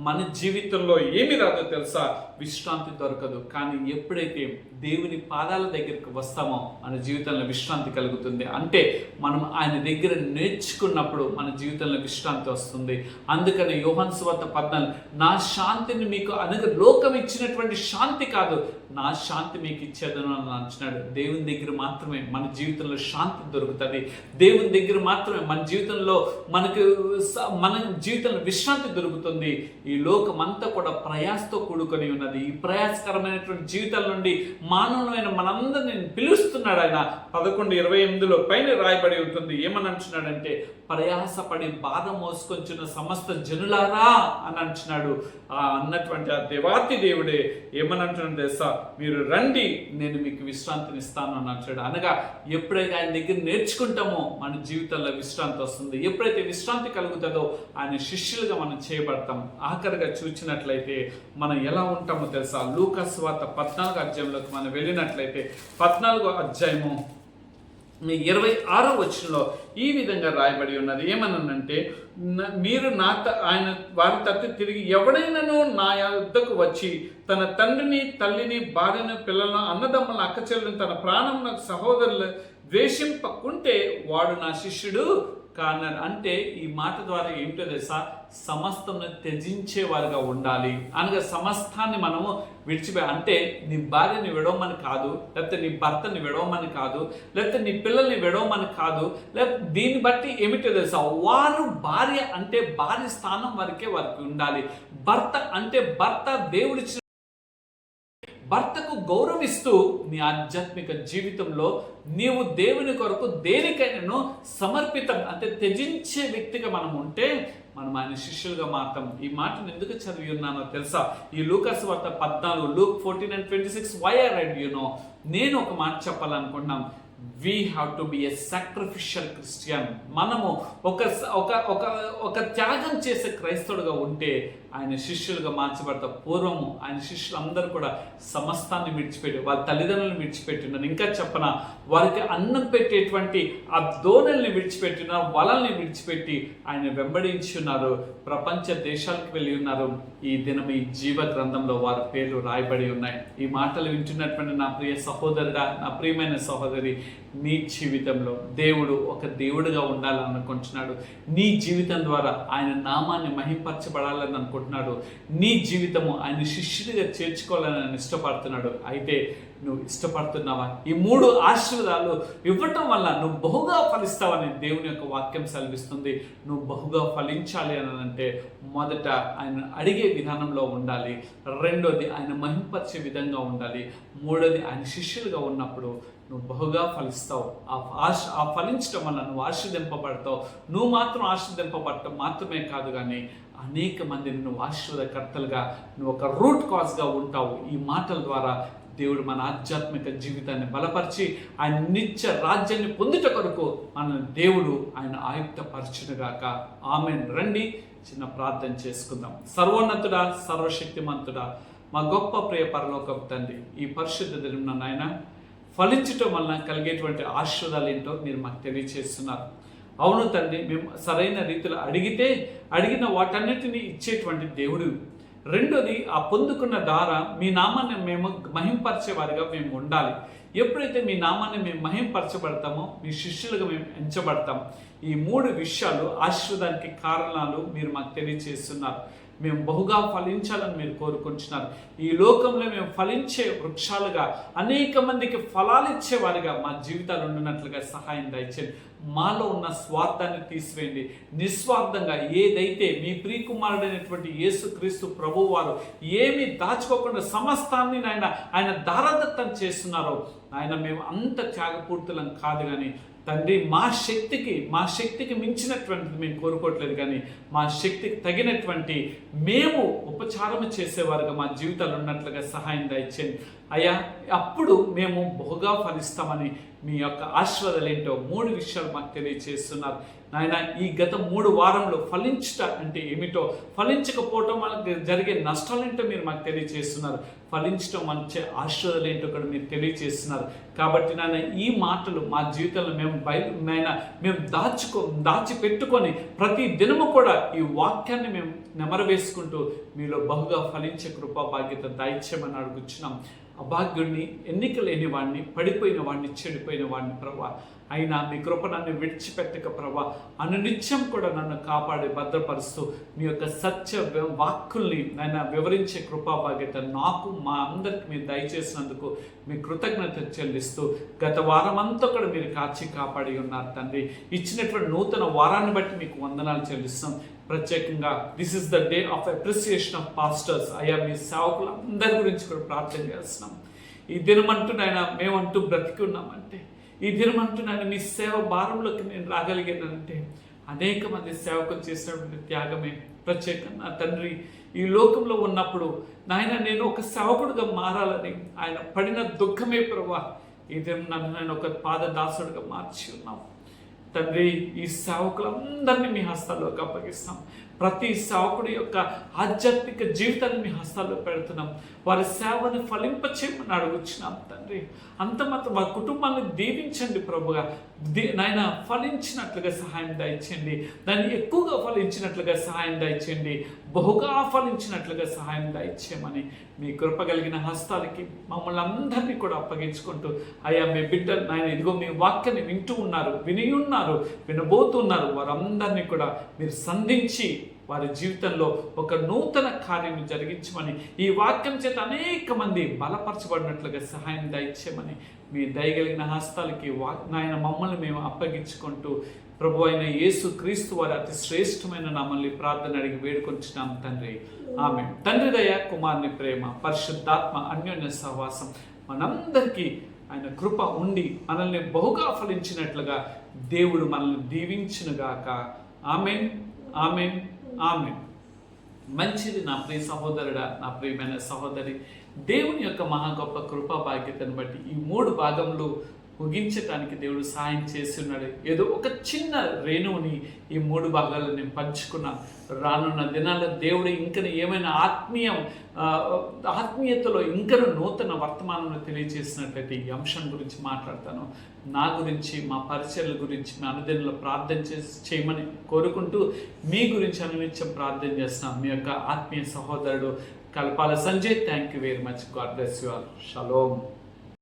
మన జీవితంలో ఏమి రాదో తెలుసా? విశ్రాంతి దొరకదు. కానీ ఎప్పుడైతే దేవుని పాదాల దగ్గరికి వస్తామో మన జీవితంలో విశ్రాంతి కలుగుతుంది. అంటే మనం ఆయన దగ్గర నేర్చుకున్నప్పుడు మన జీవితంలో విశ్రాంతి వస్తుంది. అందుకని యోహాను సువార్త 14, నా శాంతిని మీకు లోకం ఇచ్చినటువంటి శాంతి కాదు, నా శాంతి మీకు ఇచ్చేదను అని అంటున్నాడు. దేవుని దగ్గర మాత్రమే మన జీవితంలో శాంతి దొరుకుతుంది. దేవుని దగ్గర మాత్రమే మన జీవితంలో మన జీవితంలో విశ్రాంతి దొరుకుతుంది. ఈ లోకం అంతా కూడా ప్రయాసతో కూడుకొని ఉన్నది. ఈ ప్రయాసకరమైనటువంటి జీవితాల నుండి మానవులైన మనందరినీ పిలుస్తున్నాడు ఆయన. 11:28 పైన రాయబడి ఉంటుంది. ఏమని అంటున్నాడంటే, ప్రయాసపడి బాధ మోసుకొంచున్న సమస్త జనులారా అని అంటున్నాడు. అన్నటువంటి ఆ దేవాతి దేవుడే ఏమని అంటున్నాడు తెలుసా? మీరు రండి, నేను మీకు విశ్రాంతిని ఇస్తాను అని అంటాడు. అనగా ఎప్పుడైతే ఆయన దగ్గర నేర్చుకుంటామో మన జీవితంలో విశ్రాంతి వస్తుంది. ఎప్పుడైతే విశ్రాంతి కలుగుతుందో ఆయన శిష్యులుగా మనం చేయబడతాం. ఆఖరిగా చూసినట్లయితే మనం ఎలా ఉంటామో తెలుసా? లూకా సువార్త 14వ అధ్యాయంలోకి మనం వెళ్ళినట్లయితే 14వ అధ్యాయము 26వ వచనంలో ఈ విధంగా రాయబడి ఉన్నది. ఏమనంటే, మీరు ఆయన వారి తప్పి తిరిగి ఎవడైనాను నా యొద్దకు వచ్చి తన తండ్రిని, తల్లిని, భార్యను, పిల్లలను, అన్నదమ్ములను, అక్కచెల్లెలను, తన ప్రాణమున సహోదరులు ద్వేషింపకుంటే వాడు నా శిష్యుడు కానర్. అంటే ఈ మాట ద్వారా ఏమిటో తెలుసా? సమస్తను త్యజించేవారుగా ఉండాలి. అనగా సమస్తాన్ని మనము అంటే నీ భార్యని విడవమని కాదు, లేకపోతే నీ భర్తని విడవమని కాదు, లేకపోతే నీ పిల్లల్ని విడవమని కాదు. లేకపోతే దీన్ని బట్టి ఏమిటో తెలుసా? వారు భార్య అంటే భార్య స్థానం వరకే వారికి ఉండాలి. భర్త అంటే భర్త దేవుడిచ్చిన భర్తకు గౌరవిస్తూ నీ ఆధ్యాత్మిక జీవితంలో నీవు దేవుని కొరకు దేనికైనా సమర్పితం అంటే త్యజించే వ్యక్తిగా మనం ఉంటే మనం ఆయన శిష్యులుగా మారుతాం. ఈ మాటను ఎందుకు చదివి ఉన్నానో తెలుసా? ఈ లూకా సువార్త 14, Luke 14:26 why I read, నేను ఒక మాట చెప్పాలనుకుంటున్నాం. We have to be a sacrificial Christian. మనము ఒక త్యాగం చేసే క్రైస్తవుడుగా ఉంటే ఆయన శిష్యులుగా మార్చబడతారు. పూర్వము ఆయన శిష్యులందరూ కూడా సమస్తాన్ని విడిచిపెట్టి వాళ్ళ తల్లిదండ్రులను విడిచిపెట్టినారు. ఇంకా చెప్పన వారికి అన్నం పెట్టేటువంటి ఆ దోణల్ని విడిచిపెట్టిన వలల్ని విడిచిపెట్టి ఆయన వెంబడించి ఉన్నారు. ప్రపంచ దేశాలకు వెళ్ళి ఉన్నారు. ఈ దినం ఈ జీవ గ్రంథంలో వారి పేర్లు రాయబడి ఉన్నాయి. ఈ మాటలు వింటున్నటువంటి నా ప్రియ సహోదరుడా, నా ప్రియమైన సహోదరి, నీ జీవితంలో దేవుడు ఒక దేవుడిగా ఉండాలని అనుకుంటున్నాడు. నీ జీవితం ద్వారా ఆయన నామాన్ని మహింపరచబడాలని అనుకుంటున్నాడు. నీ జీవితము ఆయన శిష్యుడిగా చేర్చుకోవాలని ఆయన ఇష్టపడుతున్నాడు. అయితే నువ్వు ఇష్టపడుతున్నావా? ఈ 3 ఆశీర్వాదాలు ఇవ్వటం వల్ల నువ్వు బహుగా ఫలిస్తావని దేవుని యొక్క వాక్యం సెలవిస్తుంది. నువ్వు బహుగా ఫలించాలి అని అంటే మొదట ఆయన అడిగే విధానంలో ఉండాలి. రెండోది ఆయన మహింపరిచే విధంగా ఉండాలి. మూడోది ఆయన శిష్యులుగా ఉన్నప్పుడు నువ్వు బహుగా ఫలిస్తావు. ఆ ఫలించడం వల్ల నువ్వు ఆశీర్వదింపబడతావు. నువ్వు మాత్రం ఆశీర్వదింపబడటం మాత్రమే కాదు, కానీ అనేక మందిని నువ్వు ఆశీర్వాదకర్తలుగా నువ్వు ఒక రూట్ కాజ్గా ఉంటావు. ఈ మాటల ద్వారా దేవుడు మన ఆధ్యాత్మిక జీవితాన్ని బలపరిచి ఆయన నిత్య రాజ్యాన్ని పొందుట కొరకు మన దేవుడు ఆయన ఆయుక్తపరచునుగాక. ఆమేన్. రండి చిన్న ప్రార్థన చేసుకుందాం. సర్వోన్నతుడా, సర్వశక్తిమంతుడా, మా గొప్ప ప్రియ పరలోకపు తండ్రి, ఈ పరిశుద్ధ దినం నాయన ఫలించటం వలన కలిగేటువంటి ఆశీర్వాదాలు ఏంటో మీరు మాకు తెలియచేస్తున్నారు. అవును తండ్రి, మేము సరైన రీతిలో అడిగిన వాటన్నిటిని ఇచ్చేటువంటి దేవుడు. రెండోది, ఆ పొందుకున్న ద్వారా మీ నామాన్ని మేము మహింపరిచే వారిగా మేము ఉండాలి. ఎప్పుడైతే మీ నామాన్ని మేము మహింపరచబడతామో మీ శిష్యులుగా మేము ఎంచబడతాం. ఈ 3 విషయాలు ఆశీర్వాదానికి కారణాలు మీరు మాకు తెలియజేస్తున్నారు. మేము బహుగా ఫలించాలని మీరు కోరుకుంటున్నారు. ఈ లోకంలో మేము ఫలించే వృక్షాలుగా అనేక మందికి ఫలాలు ఇచ్చేవారిగా మా జీవితాలు ఉండినట్లుగా సహాయం దయచేయండి. మాలో ఉన్న స్వార్థాన్ని తీసివేయండి. నిస్వార్థంగా ఏదైతే మీ ప్రియకుమారుడైనటువంటి యేసుక్రీస్తు ప్రభువు వారు ఏమీ దాచుకోకుండా సమస్తాన్ని ఆయన దారదత్తం చేస్తున్నారో ఆయన మేము అంత త్యాగపూర్తులం కాదు. కానీ తండ్రి, మా శక్తికి మించినటువంటిది మేము కోరుకోవట్లేదు, కానీ మా శక్తికి తగినటువంటి మేము ఉపచారం చేసేవారుగా మా జీవితాలు ఉన్నట్లుగా సహాయం దయచేయండి అయ్యా. అప్పుడు మేము బహుగా ఫలిస్తామని మీ యొక్క ఆశీర్వాదాలు ఏంటో 3 విషయాలు మాకు తెలియజేస్తున్నారు నాయన. ఈ గత 3 వారంలో ఫలించుట అంటే ఏమిటో, ఫలించకపోవటం మనకు జరిగే నష్టాలు ఏంటో మీరు మాకు తెలియజేస్తున్నారు. ఫలించడం మంచి ఆశీర్వాదాలు ఏంటో కూడా మీరు తెలియజేస్తున్నారు. కాబట్టి నాయన, ఈ మాటలు మా జీవితంలో మేము దాచిపెట్టుకొని ప్రతి దినము కూడా ఈ వాక్యాన్ని మేము నెమరవేసుకుంటూ మీలో బహుగా ఫలించే కృపా బాధ్యత దయచేయమని అడుగుచున్నాం. అభాగ్యుడిని, ఎన్నిక లేని వాడిని, పడిపోయిన వాడిని, చెడిపోయిన వాడిని ప్రభా, అయినా మీ కృప నన్ను విడిచిపెట్టక ప్రభా, అనునిత్యం కూడా నన్ను కాపాడి భద్రపరుస్తూ మీ యొక్క సత్య వాక్కుల్ని వివరించే కృపా బాధ్యత నాకు మా అందరికి మీరు దయచేసినందుకు మీ కృతజ్ఞత చెల్లిస్తూ గత వారం అంతా కూడా మీరు కాపాడి ఉన్నారు తండ్రి. ఇచ్చినటువంటి నూతన వారాన్ని బట్టి మీకు వందనాలు చెల్లిస్తాం. ప్రత్యేకంగా this is the day of appreciation of pastors. అయ్యా, మీ సేవకులు అందరి గురించి కూడా ప్రార్థన చేస్తున్నాం. ఈ దినమంటూ మేమంటూ బ్రతికి ఉన్నామంటే, ఈ దినమంటూ మీ సేవ భారంలోకి నేను రాగలిగానంటే అనేక మంది సేవకులు చేసినటువంటి త్యాగమే. ప్రత్యేకంగా తండ్రి, ఈ లోకంలో ఉన్నప్పుడు నేను ఒక సేవకుడుగా మారాలని ఆయన పడిన దుఃఖమే ప్రభా, ఈ దినం నేను ఒక పాదదాసుడుగా మార్చి ఉన్నాం తండ్రి. ఈ సేవకులందరినీ మీ హస్తాల్లోకి అప్పగిస్తాం. ప్రతి సేవకుడి యొక్క ఆధ్యాత్మిక జీవితాన్ని మీ హస్తాల్లో పెడుతున్నాం. వారి సేవని ఫలింపచేయమని అడుగుచున్నాం తండ్రి. అంతమాత్రం వారి కుటుంబాన్ని దీవించండి ప్రభుగా. ఫలించినట్లుగా సహాయం దయచేయండి. దాన్ని ఎక్కువగా ఫలించినట్లుగా సహాయం దయచేయండి. బహుగా ఫలించినట్లుగా సహాయం దయచేయమని మీ కృప కలిగిన హస్తాలకి మమ్మల్ని అందరినీ కూడా అప్పగించుకుంటూ, అయ్యా మీ బిడ్డలు ఇదిగో మీ వాక్యాన్ని వింటూ ఉన్నారు, వినబోతున్నారు, వారందరినీ కూడా మీరు సంధించి వారి జీవితంలో ఒక నూతన కార్యం జరిగించమని, ఈ వాక్యం చేత అనేక మంది బలపరచబడినట్లుగా సహాయం దయచేయమని మీ దయగలిగిన హస్తాలకి మమ్మల్ని మేము అప్పగించుకుంటూ ప్రభు అయిన యేసు క్రీస్తు వారి అతి శ్రేష్టమైన నామల్ని ప్రార్థన అడిగి వేడుకొంచున్నాం తండ్రి. ఆమేన్. తండ్రి దయ, కుమారుని ప్రేమ, పరిశుద్ధాత్మ అన్యోన్య సహవాసం మనందరికీ ఆయన కృప ఉండి మనల్ని బహుగా ఫలించినట్లుగా దేవుడు మనల్ని దీవించునుగాక. ఆమేన్, ఆమేన్, ఆమేన్. మంచిది నా ప్రియ సహోదరుడా, నా ప్రియమైన సహోదరి. దేవుని యొక్క మహా గొప్ప కృపా బాధ్యతను బట్టి ఈ 3 భాగంలో ముగించటానికి దేవుడు సహాయం చేస్తున్నాడు. ఏదో ఒక చిన్న రేణువుని ఈ 3 భాగాల్లో నేను పంచుకున్నాను. రానున్న దినాల్లో దేవుడు ఇంకను ఏమైనా ఆత్మీయతలో ఇంకను నూతన వర్తమానంలో తెలియజేసినట్లయితే ఈ అంశం గురించి మాట్లాడతాను. నా గురించి, మా పరిచర్ల గురించి మీ అనుదినంలో ప్రార్థన చేయమని కోరుకుంటూ మీ గురించి అనునిత్యం ప్రార్థన చేస్తున్నాం. మీ యొక్క ఆత్మీయ సహోదరుడు Kalpala Sanjay. Thank you very much. God bless you all. Shalom.